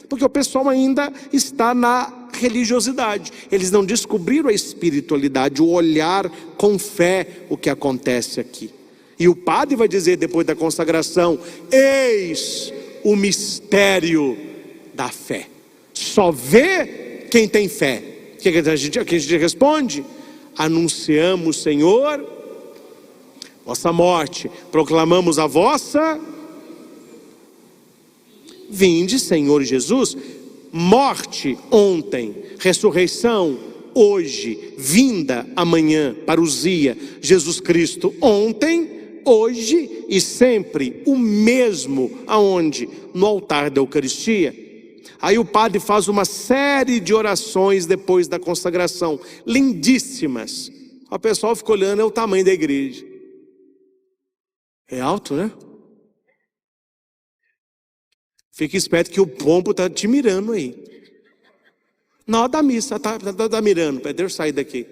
Porque o pessoal ainda está na religiosidade. Eles não descobriram a espiritualidade, o olhar com fé o que acontece aqui. E o padre vai dizer depois da consagração: eis o mistério da fé. Só vê quem tem fé. O que a gente responde? Anunciamos, Senhor, vossa morte, proclamamos a vossa. Vinde, Senhor Jesus. Morte ontem, ressurreição hoje, vinda amanhã, parousia, Jesus Cristo ontem, hoje e sempre o mesmo. Aonde? No altar da Eucaristia. Aí o padre faz uma série de orações depois da consagração, lindíssimas. O pessoal fica olhando, é o tamanho da igreja. É alto, né? Fique esperto que o pombo está te mirando aí. Na hora da missa, está mirando. Deixa eu sair daqui.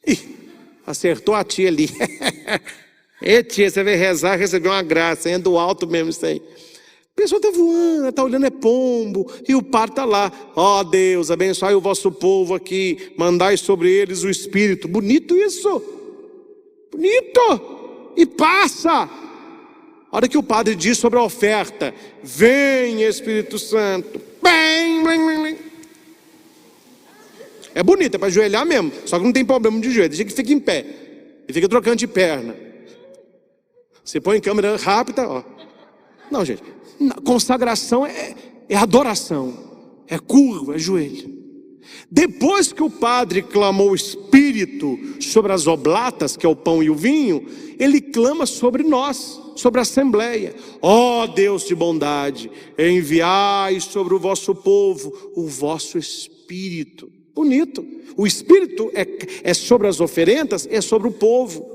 Ih, acertou a tia ali. E tia, você vai rezar, receber uma graça. É do alto mesmo isso aí. A pessoa está voando, está olhando, é pombo. E o padre está lá: ó Deus, abençoai o vosso povo aqui, mandai sobre eles o Espírito. Bonito isso. Bonito. E passa. A hora que o padre diz sobre a oferta: vem Espírito Santo, bem, bem, bem, bem. É bonito, é para ajoelhar mesmo. Só que não tem problema de joelho, deixa que fique em pé. E fica trocando de perna. Você põe em câmera rápida, ó. Não, gente, consagração é adoração, é curva, é joelho. Depois que o padre clamou o Espírito sobre as oblatas, que é o pão e o vinho, ele clama sobre nós, sobre a Assembleia: ó Deus de bondade, enviai sobre o vosso povo o vosso Espírito. Bonito. O Espírito é sobre as oferendas, é sobre o povo.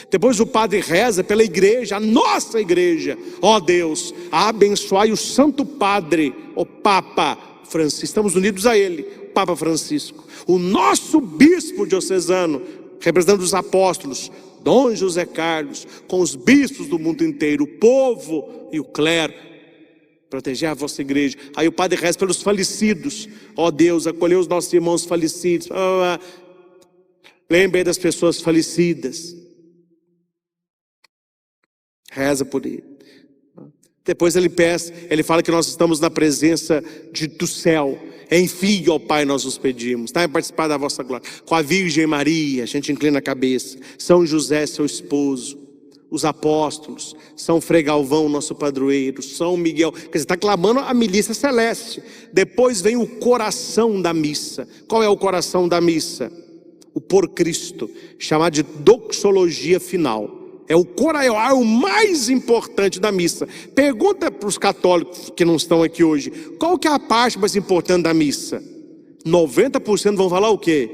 Depois o padre reza pela igreja, a nossa igreja: ó Deus, abençoai o Santo Padre, o Papa Francisco. Estamos unidos a ele, Papa Francisco. O nosso bispo diocesano, representando os apóstolos, Dom José Carlos, com os bispos do mundo inteiro, o povo e o clero, proteger a vossa igreja. Aí o padre reza pelos falecidos: ó Deus, acolheu os nossos irmãos falecidos. Lembre das pessoas falecidas. Reza por ele. Depois ele fala que nós estamos na presença do céu. Enfim, ó Pai, nós os pedimos, está em participar da vossa glória. Com a Virgem Maria, a gente inclina a cabeça. São José, seu esposo. Os apóstolos. São Frei Galvão, nosso padroeiro. São Miguel. Quer dizer, está clamando a milícia celeste. Depois vem o coração da missa. Qual é o coração da missa? O por Cristo, chamado de doxologia final. É o mais importante da missa. Pergunta para os católicos que não estão aqui hoje: qual que é a parte mais importante da missa? 90% vão falar o quê?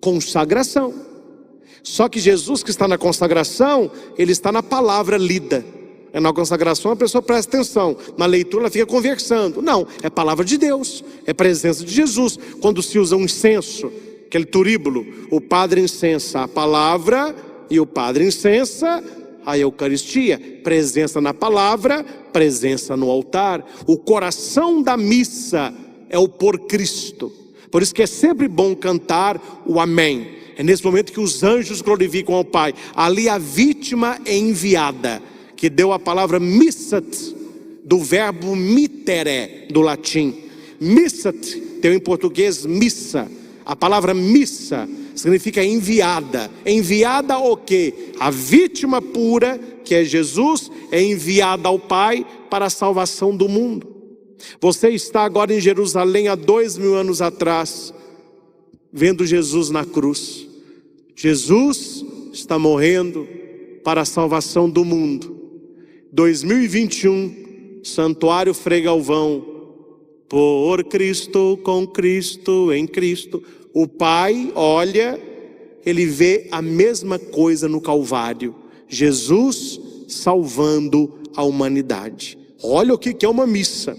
Consagração. Só que Jesus, que está na consagração, ele está na palavra lida. Na consagração a pessoa presta atenção, na leitura ela fica conversando. Não, é palavra de Deus, é presença de Jesus. Quando se usa um incenso, aquele turíbulo, o padre incensa a palavra e o padre incensa a Eucaristia. Presença na palavra, presença no altar. O coração da missa é o por Cristo. Por isso que é sempre bom cantar o amém. É nesse momento que os anjos glorificam ao Pai. Ali a vítima é enviada, que deu a palavra missat, do verbo mittere, do latim. Missat, tem em português missa. A palavra missa significa enviada. Enviada o quê? A vítima pura, que é Jesus, é enviada ao Pai para a salvação do mundo. Você está agora em Jerusalém há 2000 anos atrás, vendo Jesus na cruz. Jesus está morrendo para a salvação do mundo. 2021, Santuário Frei Galvão, por Cristo, com Cristo, em Cristo. O Pai olha, Ele vê a mesma coisa no Calvário. Jesus salvando a humanidade. Olha o que é uma missa.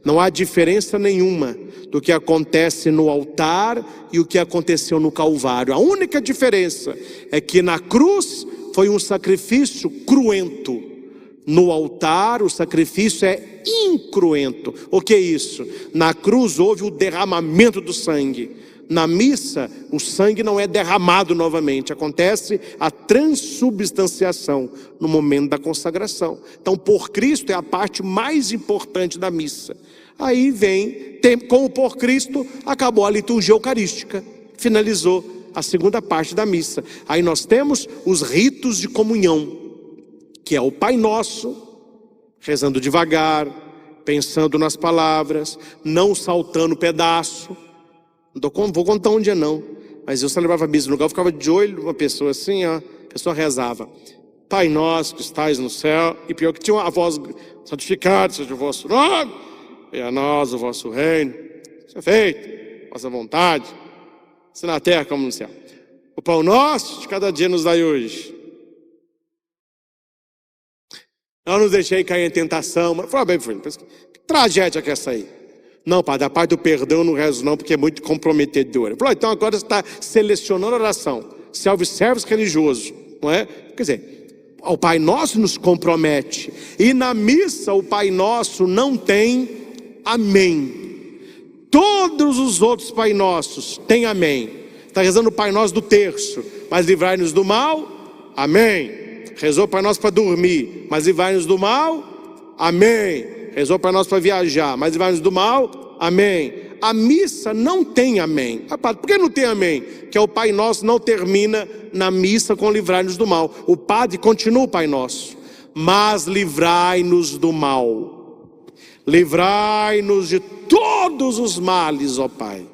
Não há diferença nenhuma do que acontece no altar e o que aconteceu no Calvário. A única diferença é que na cruz foi um sacrifício cruento. No altar o sacrifício é incruento. O que é isso? Na cruz houve o derramamento do sangue. Na missa, o sangue não é derramado novamente. Acontece a transubstanciação no momento da consagração. Então, por Cristo é a parte mais importante da missa. Aí vem, com o por Cristo, acabou a liturgia eucarística. Finalizou a segunda parte da missa. Aí nós temos os ritos de comunhão, que é o Pai Nosso, rezando devagar, pensando nas palavras, não saltando pedaço. Não vou contar um dia não, mas eu celebrava a missa no lugar, eu ficava de olho uma pessoa assim, ó, a pessoa rezava: Pai nosso que estais no céu, e pior que tinha uma voz: santificado seja o vosso nome, e a nós o vosso reino, seja feito, vossa vontade, assim na terra como no céu. O pão nosso de cada dia nos dai hoje. Não nos deixei cair em tentação. Mas fala bem, filho, que tragédia que é essa aí? Não, padre, a parte do perdão eu não rezo não, porque é muito comprometedora. Falou, então agora você está selecionando a oração, self-service religioso, não é? Quer dizer, o Pai Nosso nos compromete. E na missa o Pai Nosso não tem amém. Todos os outros Pai Nossos têm amém. Está rezando o Pai Nosso do terço, mas livrai-nos do mal, amém. Rezou o Pai Nosso para dormir, mas livrai-nos do mal, amém. Rezou para nós para viajar, mas livrai-nos do mal, amém. A missa não tem amém. Por que não tem amém? Que o Pai Nosso não termina na missa com livrai-nos do mal. O padre continua o Pai Nosso: mas livrai-nos do mal, livrai-nos de todos os males, ó Pai.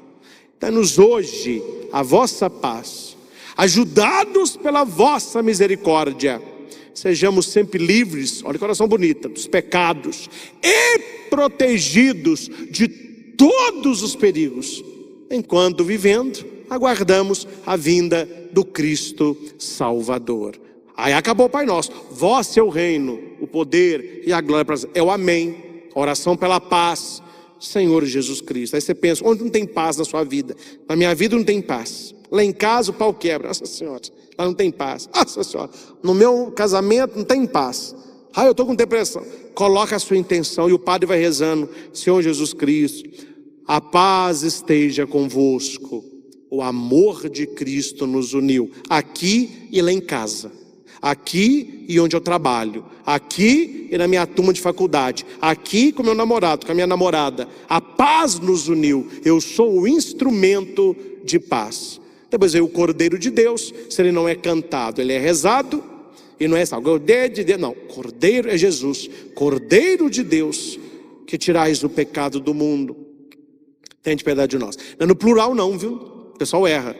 Dá-nos hoje a vossa paz, ajudados pela vossa misericórdia. Sejamos sempre livres, olha que oração bonita, dos pecados e protegidos de todos os perigos, enquanto vivendo aguardamos a vinda do Cristo Salvador. Aí acabou o Pai Nosso. Vosso é o reino, o poder e a glória para sempre. É o amém, a oração pela paz, Senhor Jesus Cristo. Aí você pensa, onde não tem paz na sua vida? Na minha vida não tem paz. Lá em casa o pau quebra, nossa senhora, lá não tem paz. Nossa senhora, no meu casamento não tem paz. Eu estou com depressão. Coloca a sua intenção e o padre vai rezando: Senhor Jesus Cristo, a paz esteja convosco. O amor de Cristo nos uniu, aqui e lá em casa, aqui e onde eu trabalho, aqui e na minha turma de faculdade, aqui com meu namorado, com a minha namorada. A paz nos uniu. Eu sou o instrumento de paz. Depois veio o Cordeiro de Deus. Se ele não é cantado, ele é rezado. E não é essa, Cordeiro de Deus, não, Cordeiro é Jesus, Cordeiro de Deus, que tirais o pecado do mundo. Tende piedade de nós. Não é no plural não, viu? O pessoal erra.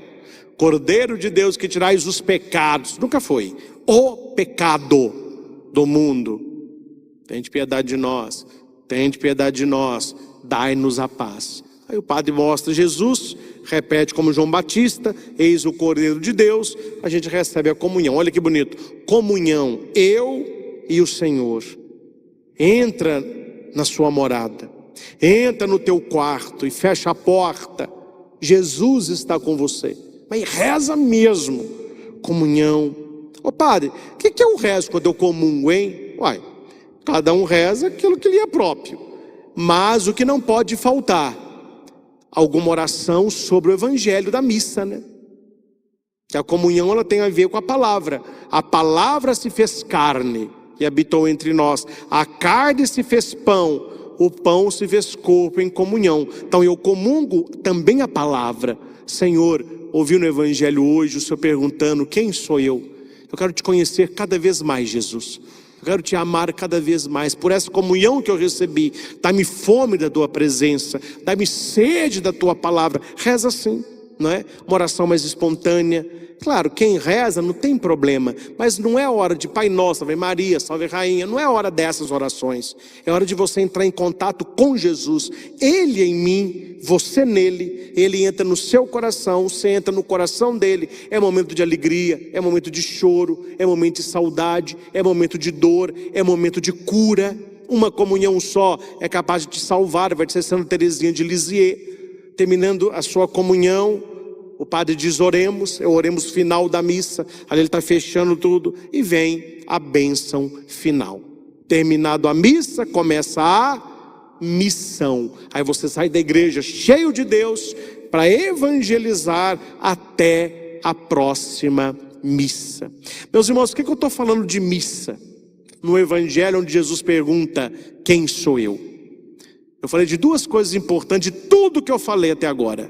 Cordeiro de Deus, que tirais os pecados. Nunca foi o pecado do mundo. Tende piedade de nós, tende piedade de nós, dai-nos a paz. Aí o padre mostra Jesus, repete como João Batista: eis o Cordeiro de Deus. A gente recebe a comunhão. Olha que bonito, comunhão, eu e o Senhor. Entra na sua morada, entra no teu quarto e fecha a porta. Jesus está com você, mas reza mesmo. Comunhão. Ô padre, o que é o rezo quando eu comungo, hein? Uai, cada um reza aquilo que lhe é próprio, mas o que não pode faltar, alguma oração sobre o evangelho da missa, né? Que a comunhão ela tem a ver com a palavra. A palavra se fez carne e habitou entre nós. A carne se fez pão. o pão se fez corpo em comunhão. Então eu comungo também a palavra. Senhor, ouvi no Evangelho hoje o Senhor perguntando: quem sou eu? Eu quero te conhecer cada vez mais, Jesus. Eu quero te amar cada vez mais. Por essa comunhão que eu recebi, dá-me fome da tua presença, dá-me sede da tua palavra. Reza assim, não é? Uma oração mais espontânea. Claro, quem reza não tem problema, mas não é hora de Pai Nosso, Ave Maria, Salve Rainha. Não é hora dessas orações. É hora de você entrar em contato com Jesus. Ele em mim, você nele. Ele entra no seu coração, você entra no coração dele. É momento de alegria, é momento de choro, é momento de saudade, é momento de dor, é momento de cura. Uma comunhão só é capaz de te salvar. Vai ser Santa Teresinha de Lisieux. Terminando a sua comunhão, o padre diz: oremos, é o oremos final da missa. Ali ele está fechando tudo e vem a bênção final. Terminado a missa, começa a missão. Aí você sai da igreja cheio de Deus para evangelizar até a próxima missa. Meus irmãos, por que eu estou falando de missa? No Evangelho, onde Jesus pergunta: quem sou eu? Eu falei de duas coisas importantes de tudo que eu falei até agora: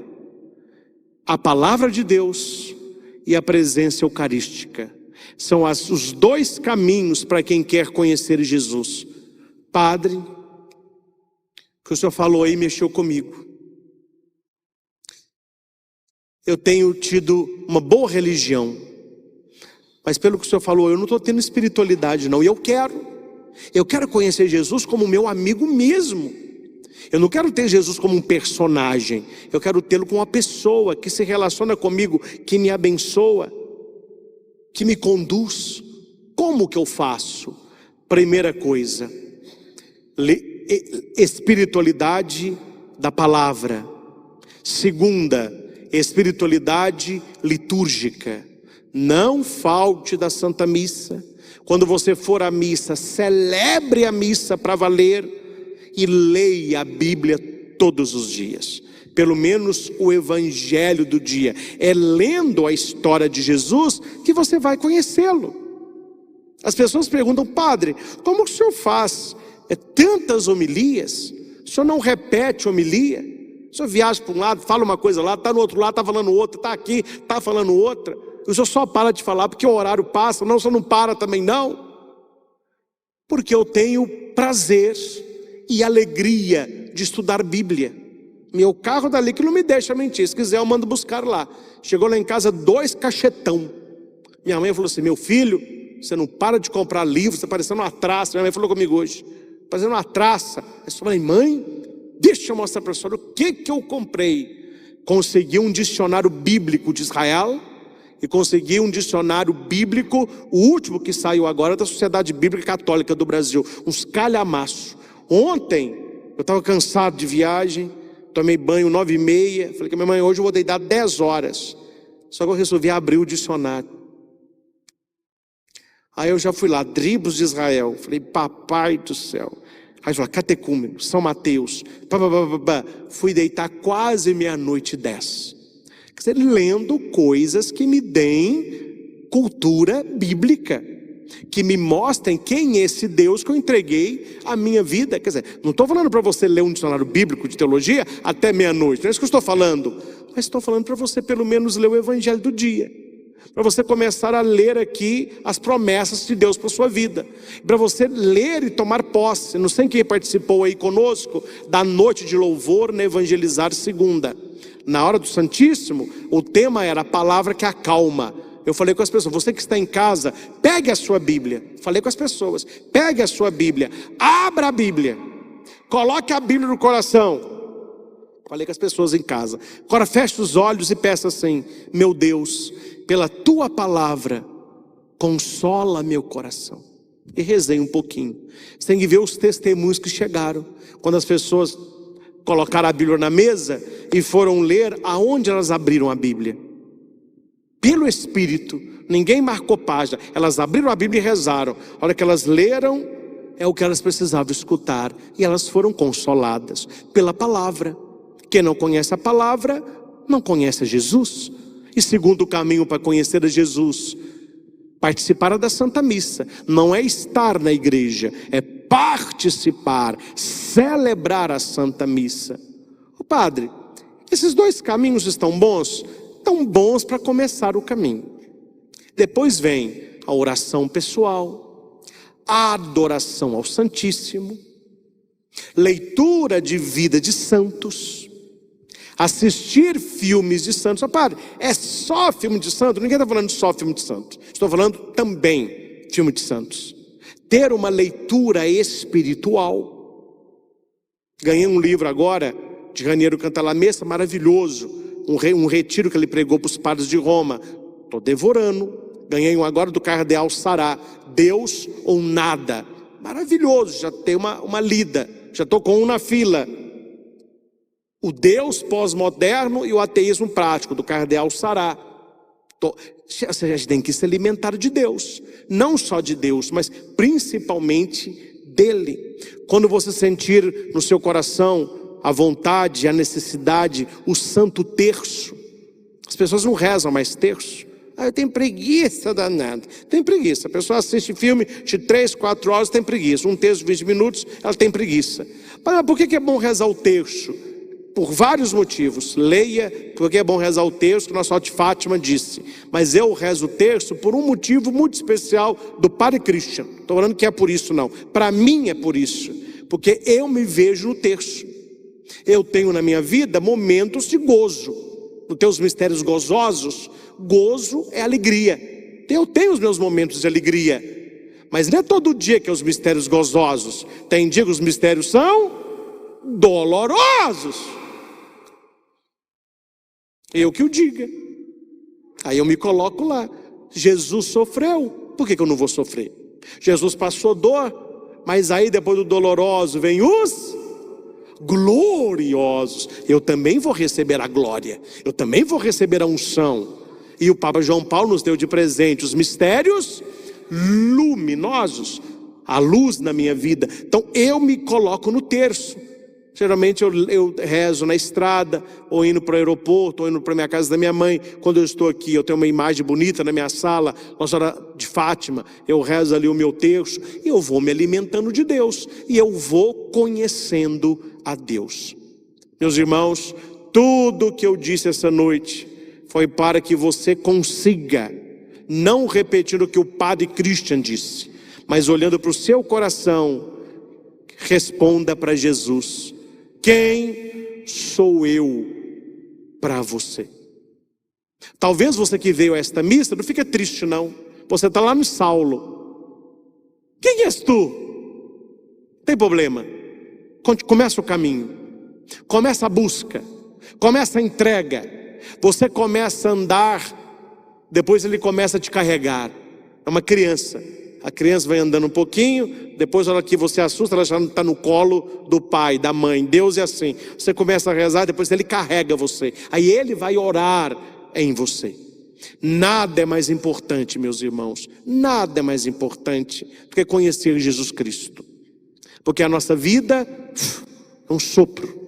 a palavra de Deus e a presença eucarística. São os dois caminhos para quem quer conhecer Jesus. Padre, o que o senhor falou aí mexeu comigo. Eu tenho tido uma boa religião, mas pelo que o senhor falou, eu não estou tendo espiritualidade não. E eu quero conhecer Jesus como meu amigo mesmo. Eu não quero ter Jesus como um personagem. Eu quero tê-lo como uma pessoa que se relaciona comigo, que me abençoa, que me conduz. Como que eu faço? Primeira coisa, espiritualidade da palavra. Segunda, espiritualidade litúrgica. Não falte da Santa Missa. Quando você for à missa, celebre a missa para valer. E leia a Bíblia todos os dias. Pelo menos o Evangelho do dia. É lendo a história de Jesus que você vai conhecê-lo. As pessoas perguntam: padre, como o senhor faz tantas homilias? O senhor não repete homilia? O senhor viaja para um lado, fala uma coisa lá, está no outro lado, está falando outra, está aqui, está falando outra. O senhor só para de falar porque o horário passa. Não, o senhor não para também não. Porque eu tenho prazer e alegria de estudar Bíblia. Meu carro dali que não me deixa mentir. Se quiser eu mando buscar lá. Chegou lá em casa 2 cachetão. Minha mãe falou assim: meu filho, você não para de comprar livro, você está parecendo uma traça. Minha mãe falou comigo hoje: parecendo uma traça. Eu falei: mãe, deixa eu mostrar para a senhora o que eu comprei. Consegui um dicionário bíblico de Israel e consegui um dicionário bíblico, o último que saiu agora, da Sociedade Bíblica Católica do Brasil. Uns calhamaços. Ontem, eu estava cansado de viagem, tomei banho 9h30, falei com a minha mãe: hoje eu vou deitar 10 horas. Só que eu resolvi abrir o dicionário. Aí eu já fui lá, Tribos de Israel. Falei: papai do céu. Aí eu falei: catecúmeno, São Mateus. Fui deitar quase 00:10. Quer dizer, lendo coisas que me deem cultura bíblica, que me mostrem quem é esse Deus que eu entreguei a minha vida. Quer dizer, não estou falando para você ler um dicionário bíblico de teologia até 00:00, não é isso que eu estou falando. Mas estou falando para você pelo menos ler o Evangelho do dia, para você começar a ler aqui as promessas de Deus para sua vida, para você ler e tomar posse. Não sei quem participou aí conosco da noite de louvor na Evangelizar Segunda. Na hora do Santíssimo, o tema era a palavra que acalma. Eu falei com as pessoas: você que está em casa, pegue a sua Bíblia. Falei com as pessoas: pegue a sua Bíblia, abra a Bíblia, coloque a Bíblia no coração. Falei com as pessoas em casa. Agora feche os olhos e peça assim: meu Deus, pela tua palavra, consola meu coração. E rezei um pouquinho. Você tem que ver os testemunhos que chegaram, quando as pessoas colocaram a Bíblia na mesa e foram ler, aonde elas abriram a Bíblia. Pelo Espírito, ninguém marcou página. Elas abriram a Bíblia e rezaram. A hora que elas leram, é o que elas precisavam escutar. E elas foram consoladas pela palavra. Quem não conhece a palavra, não conhece a Jesus. E segundo caminho para conhecer a Jesus, participar da Santa Missa. Não é estar na igreja, é participar, celebrar a Santa Missa. Ô Padre, esses dois caminhos estão bons? Estão bons para começar o caminho. Depois vem a oração pessoal, a adoração ao Santíssimo, leitura de vida de santos, assistir filmes de santos. Oh, Padre, é só filme de santo? Ninguém está falando só filme de santos. Estou falando também filme de santos. Ter uma leitura espiritual. Ganhei um livro agora de Raniero Cantalamessa, maravilhoso. Um retiro que ele pregou para os padres de Roma. Estou devorando. Ganhei um agora do Cardeal Sará, Deus ou Nada. Maravilhoso, já tem uma lida. Já estou com um na fila. O Deus pós-moderno e o ateísmo prático, do Cardeal Sará. A gente tem que se alimentar de Deus. Não só de Deus, mas principalmente dele. Quando você sentir no seu coração a vontade, a necessidade, o Santo Terço. As pessoas não rezam mais terço. Eu tenho preguiça danada. Tem preguiça. A pessoa assiste filme de 3, 4 horas, tem preguiça. Um terço de 20 minutos, ela tem preguiça. Mas por que é bom rezar o terço? Por vários motivos. Leia porque é bom rezar o terço, que Nossa Senhora de Fátima disse. Mas eu rezo o terço por um motivo muito especial do Padre Christian. Estou falando que é por isso não. Para mim é por isso. Porque eu me vejo no terço. Eu tenho na minha vida momentos de gozo. Nos teus mistérios gozosos, gozo é alegria. Eu tenho os meus momentos de alegria, mas não é todo dia que é os mistérios gozosos. Tem dia que os mistérios são dolorosos. Eu que o diga. Aí eu me coloco lá. Jesus sofreu, por que eu não vou sofrer? Jesus passou dor, mas aí depois do doloroso vem os gloriosos. Eu também vou receber a glória, eu também vou receber a unção. E o Papa João Paulo nos deu de presente os mistérios luminosos, a luz na minha vida. Então eu me coloco no terço. Geralmente eu rezo na estrada, ou indo para o aeroporto, ou indo para a minha casa da minha mãe. Quando eu estou aqui, eu tenho uma imagem bonita na minha sala, Nossa Senhora de Fátima. Eu rezo ali o meu terço, e eu vou me alimentando de Deus, e eu vou conhecendo a Deus. Meus irmãos, tudo que eu disse essa noite foi para que você consiga, não repetir o que o Padre Christian disse, mas olhando para o seu coração, responda para Jesus: quem sou eu para você? Talvez você que veio a esta missa, não fica triste não. Você está lá no Saulo. Quem és tu? Não tem problema. Começa o caminho. Começa a busca. Começa a entrega. Você começa a andar, depois ele começa a te carregar. É uma criança. A criança vai andando um pouquinho, depois na hora que você assusta, ela já está no colo do pai, da mãe. Deus é assim. Você começa a rezar, depois ele carrega você. Aí ele vai orar em você. Nada é mais importante, meus irmãos. Nada é mais importante do que conhecer Jesus Cristo. Porque a nossa vida é um sopro.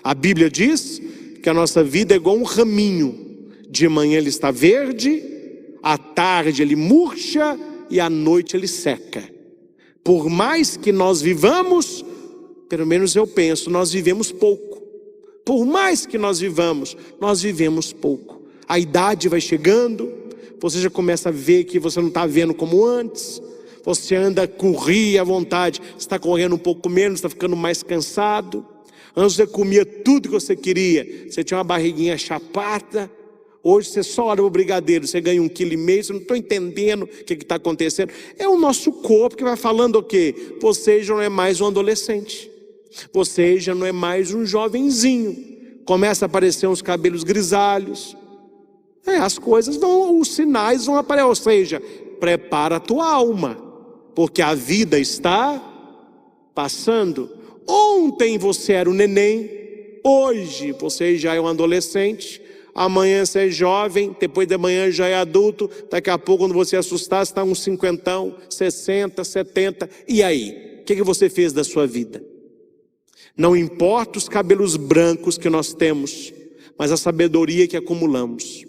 A Bíblia diz que a nossa vida é igual um raminho. De manhã ele está verde, à tarde ele murcha e à noite ele seca. Por mais que nós vivamos, pelo menos eu penso, nós vivemos pouco. Por mais que nós vivemos pouco. A idade vai chegando, você já começa a ver que você não está vendo como antes. Você anda a correr à vontade, você está correndo um pouco menos, está ficando mais cansado. Antes você comia tudo que você queria, você tinha uma barriguinha chapada. Hoje você só olha o brigadeiro, você ganha 1,5 kg, você não está entendendo o que está acontecendo. É o nosso corpo que vai falando o quê? Você já não é mais um adolescente, você já não é mais um jovenzinho. Começa a aparecer uns cabelos grisalhos. As coisas vão, os sinais vão aparecer. Ou seja, prepara a tua alma, porque a vida está passando. Ontem você era um neném, hoje você já é um adolescente. Amanhã você é jovem, depois de amanhã já é adulto. Daqui a pouco, quando você assustar, você está uns 50, 60, 70. E aí? O que você fez da sua vida? Não importa os cabelos brancos que nós temos, mas a sabedoria que acumulamos.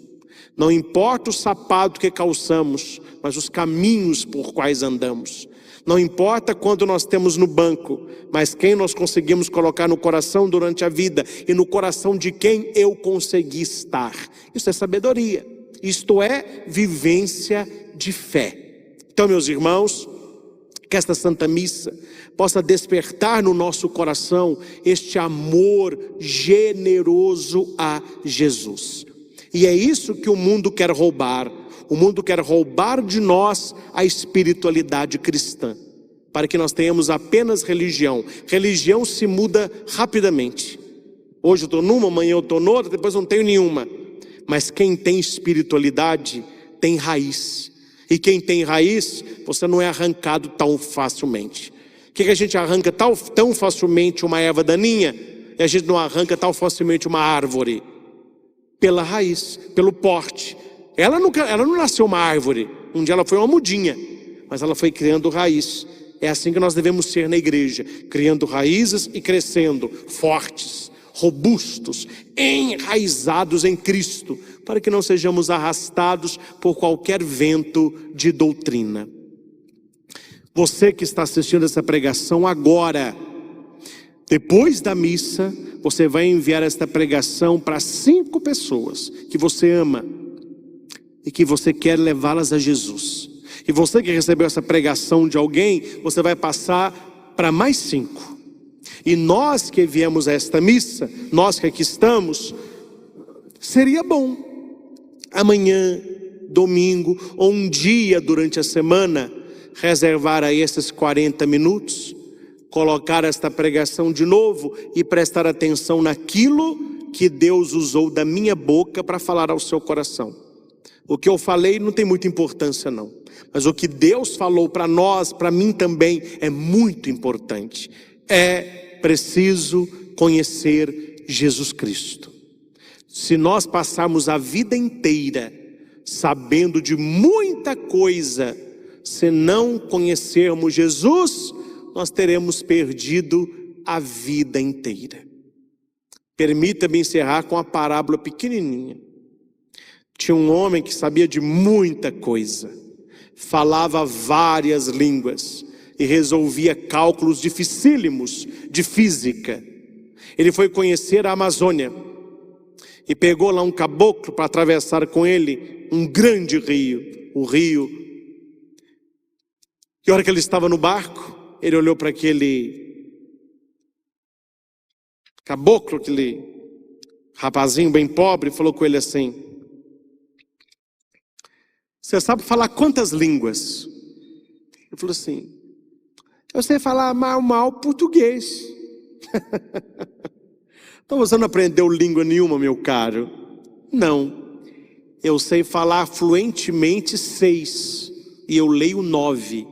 Não importa o sapato que calçamos, mas os caminhos por quais andamos. Não importa quanto nós temos no banco, mas quem nós conseguimos colocar no coração durante a vida e no coração de quem eu consegui estar. Isso é sabedoria, isto é vivência de fé. Então, meus irmãos, que esta Santa Missa possa despertar no nosso coração este amor generoso a Jesus. E é isso que o mundo quer roubar. O mundo quer roubar de nós a espiritualidade cristã, para que nós tenhamos apenas religião. Religião se muda rapidamente. Hoje eu estou numa, amanhã eu estou noutra, depois não tenho nenhuma. Mas quem tem espiritualidade tem raiz. E quem tem raiz, você não é arrancado tão facilmente. O que a gente arranca tão facilmente uma erva daninha, e a gente não arranca tão facilmente uma árvore? Pela raiz, pelo porte. Ela não nasceu uma árvore, um dia ela foi uma mudinha, mas ela foi criando raiz. É assim que nós devemos ser na igreja, criando raízes e crescendo, fortes, robustos, enraizados em Cristo, para que não sejamos arrastados por qualquer vento de doutrina. Você que está assistindo essa pregação agora, depois da missa, você vai enviar esta pregação para 5 pessoas que você ama e que você quer levá-las a Jesus. E você que recebeu essa pregação de alguém, você vai passar para mais 5. E nós que viemos a esta missa, nós que aqui estamos, seria bom amanhã, domingo ou um dia durante a semana, reservar aí esses 40 minutos, colocar esta pregação de novo e prestar atenção naquilo que Deus usou da minha boca para falar ao seu coração. O que eu falei não tem muita importância não, mas o que Deus falou para nós, para mim também, é muito importante. É preciso conhecer Jesus Cristo. Se nós passarmos a vida inteira sabendo de muita coisa, se não conhecermos Jesus, nós teremos perdido a vida inteira. Permita-me encerrar com uma parábola pequenininha. Tinha um homem que sabia de muita coisa, falava várias línguas e resolvia cálculos dificílimos de física. Ele foi conhecer a Amazônia e pegou lá um caboclo para atravessar com ele um grande rio, o rio. E a hora que ele estava no barco, ele olhou para aquele caboclo, aquele rapazinho bem pobre, e falou com ele assim: você sabe falar quantas línguas? Ele falou assim: eu sei falar mal português. Então você não aprendeu língua nenhuma, meu caro? Não, eu sei falar fluentemente 6 e eu leio 9.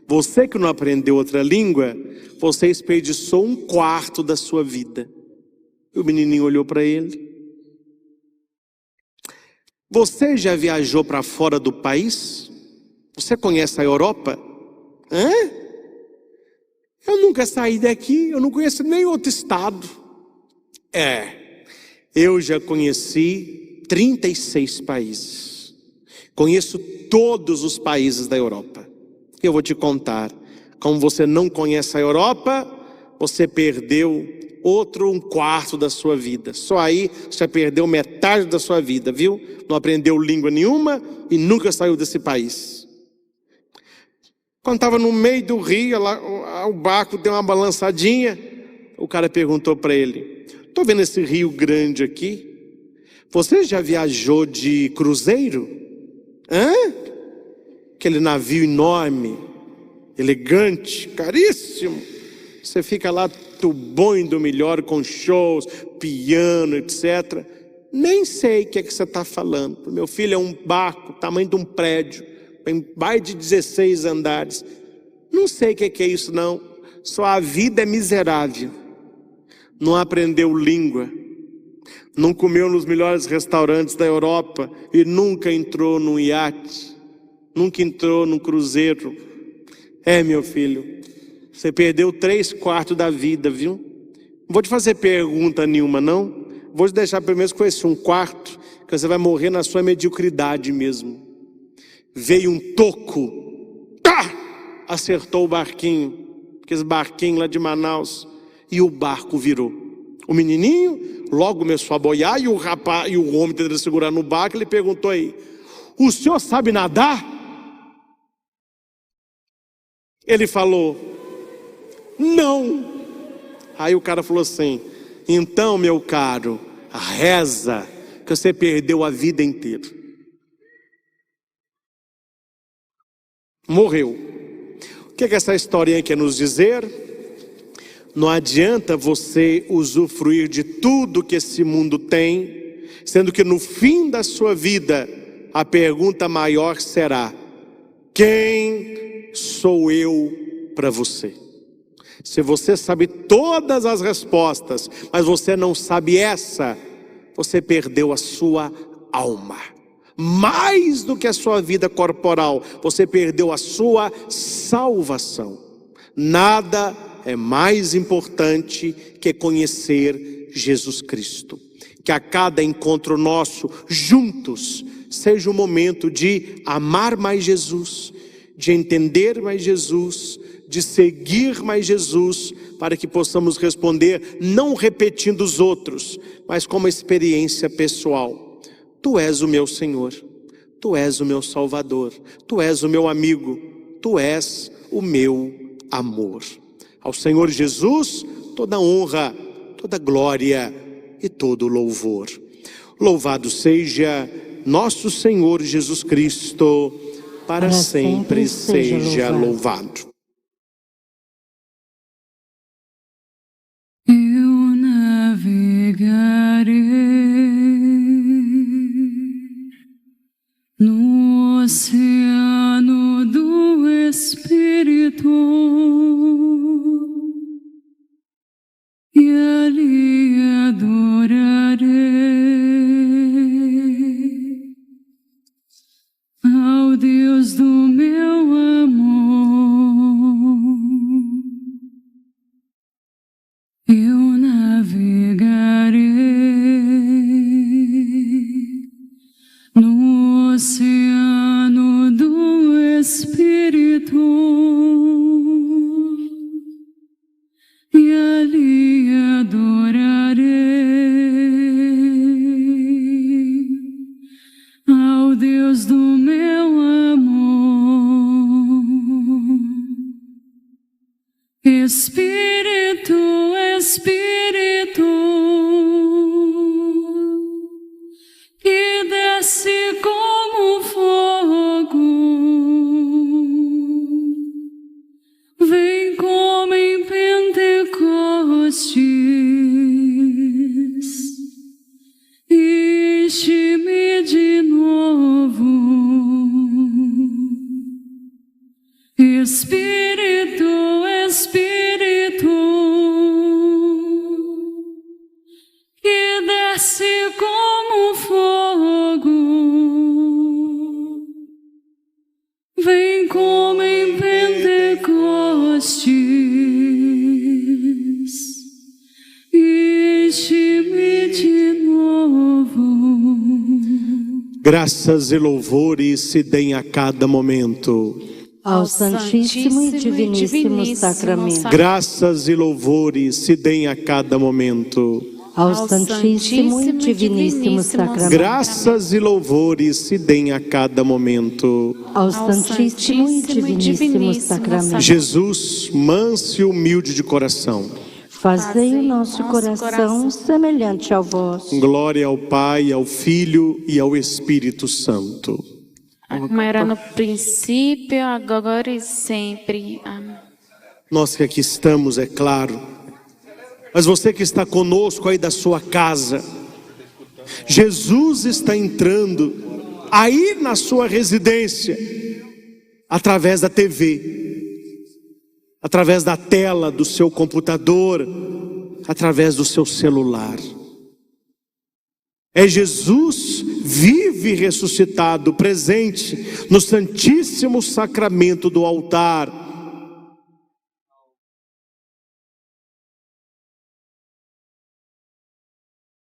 Você que não aprendeu outra língua, você desperdiçou 1/4 da sua vida. E o menininho olhou para ele. Você já viajou para fora do país? Você conhece a Europa? Hã? Eu nunca saí daqui, eu não conheço nem outro estado. Eu já conheci 36 países. Conheço todos os países da Europa. Eu vou te contar, como você não conhece a Europa, você perdeu outro 1/4 da sua vida. Só aí você perdeu metade da sua vida, viu? Não aprendeu língua nenhuma e nunca saiu desse país. Quando estava no meio do rio, lá, o barco deu uma balançadinha, o cara perguntou para ele: estou vendo esse rio grande aqui, você já viajou de cruzeiro? Aquele navio enorme, elegante, caríssimo. Você fica lá do bom e do melhor, com shows, piano, etc. Nem sei o que é que você está falando. Meu filho, é um barco, tamanho de um prédio, tem mais de 16 andares. Não sei o que é isso não. Só a vida é miserável. Não aprendeu língua, não comeu nos melhores restaurantes da Europa e nunca entrou num iate, nunca entrou num cruzeiro. Meu filho, você perdeu 3/4 da vida, viu? Não vou te fazer pergunta nenhuma, não. Vou te deixar primeiro com esse 1/4, que você vai morrer na sua mediocridade mesmo. Veio um toco, acertou o barquinho, aqueles barquinhos lá de Manaus, e o barco virou. O menininho logo começou a boiar, e o rapaz, e o homem tentando segurar no barco, ele perguntou aí: o senhor sabe nadar? Ele falou: não. Aí o cara falou assim: então, meu caro, reza, que você perdeu a vida inteira. Morreu. O que essa historinha quer nos dizer? Não adianta você usufruir de tudo que esse mundo tem, sendo que no fim da sua vida, a pergunta maior será: quem sou eu para você? Se você sabe todas as respostas, mas você não sabe essa, você perdeu a sua alma. Mais do que a sua vida corporal, você perdeu a sua salvação. Nada é mais importante que conhecer Jesus Cristo. Que a cada encontro nosso, juntos, seja um momento de amar mais Jesus, de entender mais Jesus, de seguir mais Jesus, para que possamos responder, não repetindo os outros, mas com uma experiência pessoal. Tu és o meu Senhor, Tu és o meu Salvador, Tu és o meu amigo, Tu és o meu amor. Ao Senhor Jesus, toda honra, toda glória e todo louvor. Louvado seja nosso Senhor Jesus Cristo, para sempre seja louvado. Eu navegarei no oceano do Espírito, e ali adorarei ao Deus do meu amor. Eu navegarei no oceano do Espírito, e ali adorarei ao Deus do meu amor. Espírito, Espírito, que desce como fogo, vem como em Pentecostes, enche-me de novo. Espírito, Espírito, que desce como fogo, vem como em Pentecostes, enche-me de novo. Graças e louvores se deem a cada momento ao Santíssimo e Diviníssimo Sacramento. Graças e louvores se deem a cada momento ao Santíssimo e Diviníssimo Sacramento. Graças e louvores se deem a cada momento ao Santíssimo e Diviníssimo Sacramento. Jesus, manso e humilde de coração, fazei o nosso coração semelhante ao vosso. Glória ao Pai, ao Filho e ao Espírito Santo. Como era no princípio, agora e sempre. Amém. Nós que aqui estamos, é claro, mas você que está conosco aí da sua casa, Jesus está entrando aí na sua residência, através da TV, através da tela do seu computador, através do seu celular. É Jesus vivo e ressuscitado, presente no Santíssimo Sacramento do altar.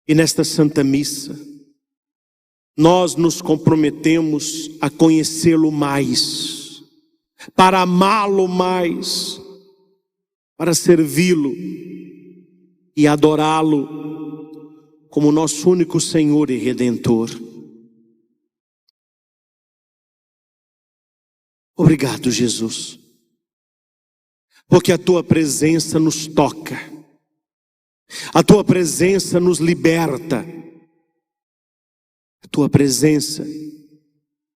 E nesta Santa Missa, nós nos comprometemos a conhecê-lo mais, para amá-lo mais, para servi-lo e adorá-lo como nosso único Senhor e Redentor. Obrigado, Jesus, porque a Tua presença nos toca, a Tua presença nos liberta, a Tua presença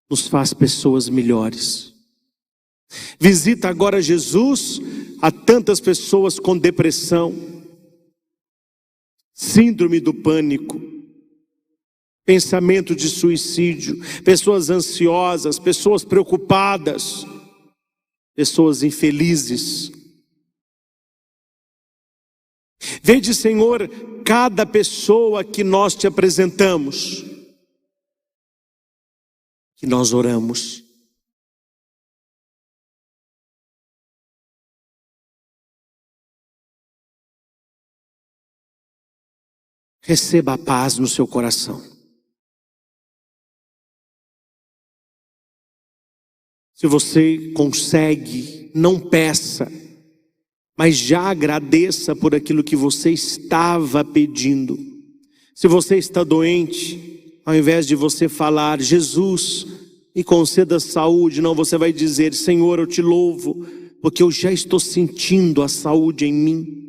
nos faz pessoas melhores. Visita agora, Jesus, a tantas pessoas com depressão, síndrome do pânico, pensamento de suicídio, pessoas ansiosas, pessoas preocupadas, pessoas infelizes. Vede, Senhor, cada pessoa que nós te apresentamos, que nós oramos. Receba a paz no seu coração. Se você consegue, não peça, mas já agradeça por aquilo que você estava pedindo. Se você está doente, ao invés de você falar, Jesus, me conceda saúde, não, você vai dizer, Senhor, eu te louvo, porque eu já estou sentindo a saúde em mim.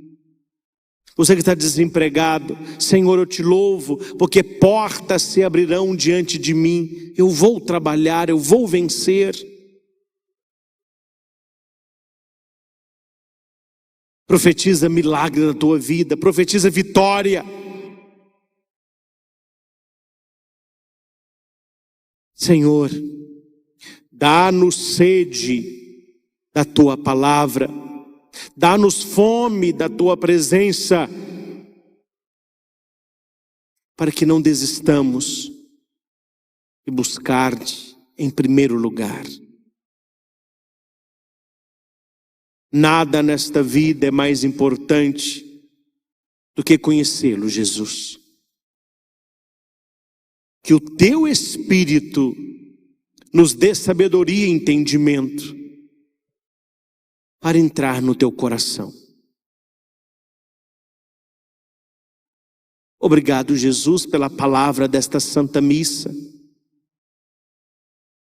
Você que está desempregado, Senhor, eu te louvo, porque portas se abrirão diante de mim. Eu vou trabalhar, eu vou vencer. Profetiza milagre na tua vida, profetiza vitória. Senhor, dá-nos sede da tua palavra, dá-nos fome da tua presença, para que não desistamos de buscar-te em primeiro lugar. Nada nesta vida é mais importante do que conhecê-lo, Jesus. Que o teu Espírito nos dê sabedoria e entendimento para entrar no teu coração. Obrigado, Jesus, pela palavra desta Santa Missa,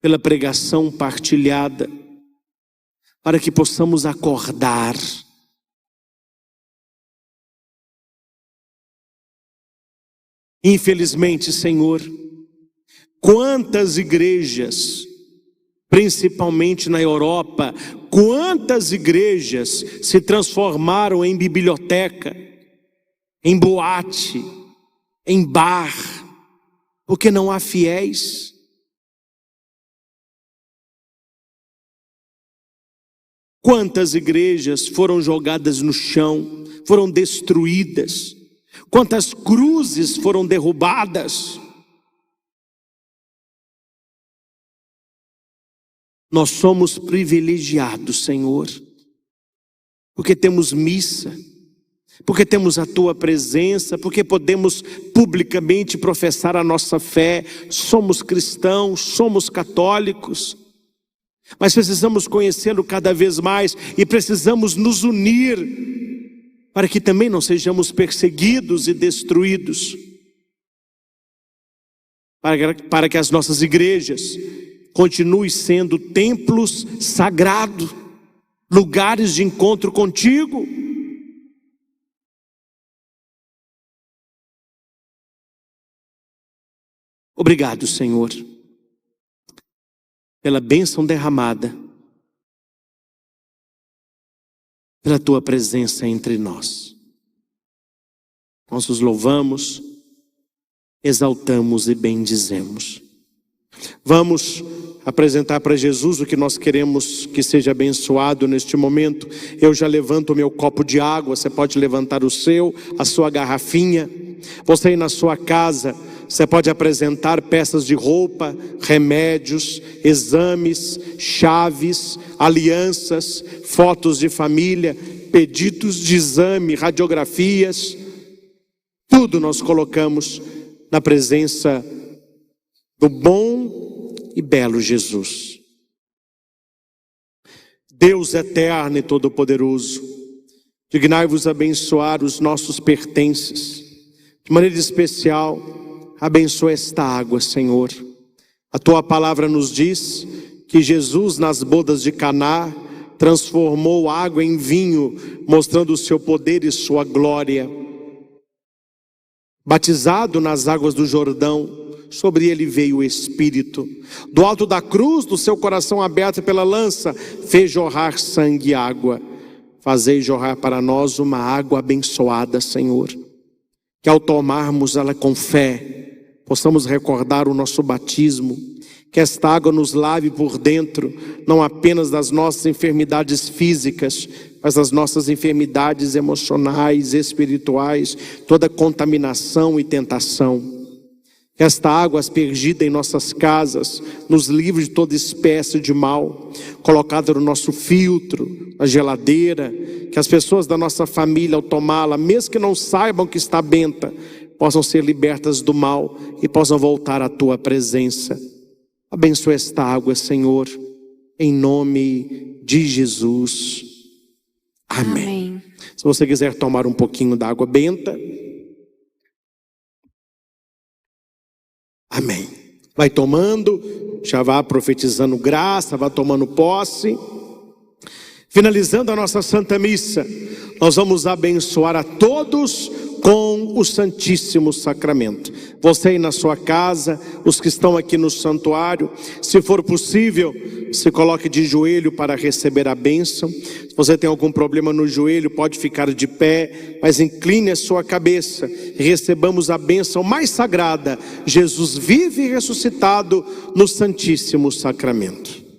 pela pregação partilhada, para que possamos acordar. Infelizmente, Senhor, quantas igrejas, principalmente na Europa, quantas igrejas se transformaram em biblioteca, em boate, em bar, porque não há fiéis. Quantas igrejas foram jogadas no chão, foram destruídas, quantas cruzes foram derrubadas. Nós somos privilegiados, Senhor, porque temos missa, porque temos a Tua presença, porque podemos publicamente professar a nossa fé, somos cristãos, somos católicos, mas precisamos conhecê-lo cada vez mais e precisamos nos unir para que também não sejamos perseguidos e destruídos, para que as nossas igrejas continuem sendo templos sagrados, lugares de encontro contigo. Obrigado, Senhor, pela bênção derramada, pela Tua presença entre nós. Nós os louvamos, exaltamos e bendizemos. Vamos apresentar para Jesus o que nós queremos que seja abençoado neste momento. Eu já levanto o meu copo de água, você pode levantar o seu, a sua garrafinha. Você aí na sua casa, você pode apresentar peças de roupa, remédios, exames, chaves, alianças, fotos de família, pedidos de exame, radiografias. Tudo nós colocamos na presença do bom e belo Jesus. Deus eterno e todo-poderoso, dignai-vos abençoar os nossos pertences. De maneira especial, abençoa esta água, Senhor. A tua palavra nos diz que Jesus, nas bodas de Caná, transformou água em vinho, mostrando o seu poder e sua glória. Batizado nas águas do Jordão, sobre ele veio o Espírito. Do alto da cruz, do seu coração aberto pela lança, fez jorrar sangue e água. Fazei jorrar para nós uma água abençoada, Senhor. Que ao tomarmos ela com fé, possamos recordar o nosso batismo. Que esta água nos lave por dentro, não apenas das nossas enfermidades físicas, mas das nossas enfermidades emocionais, espirituais, toda contaminação e tentação. Que esta água aspergida em nossas casas nos livre de toda espécie de mal, colocada no nosso filtro, na geladeira, que as pessoas da nossa família, ao tomá-la, mesmo que não saibam que está benta, possam ser libertas do mal e possam voltar à tua presença. Abençoa esta água, Senhor, em nome de Jesus. Amém. Amém. Se você quiser tomar um pouquinho da água benta. Amém. Vai tomando, já vá profetizando graça, vá tomando posse. Finalizando a nossa Santa Missa, nós vamos abençoar a todos com o Santíssimo Sacramento. Você aí na sua casa, os que estão aqui no santuário, se for possível, se coloque de joelho para receber a bênção. Se você tem algum problema no joelho, pode ficar de pé, mas incline a sua cabeça e recebamos a bênção mais sagrada. Jesus vive ressuscitado no Santíssimo Sacramento.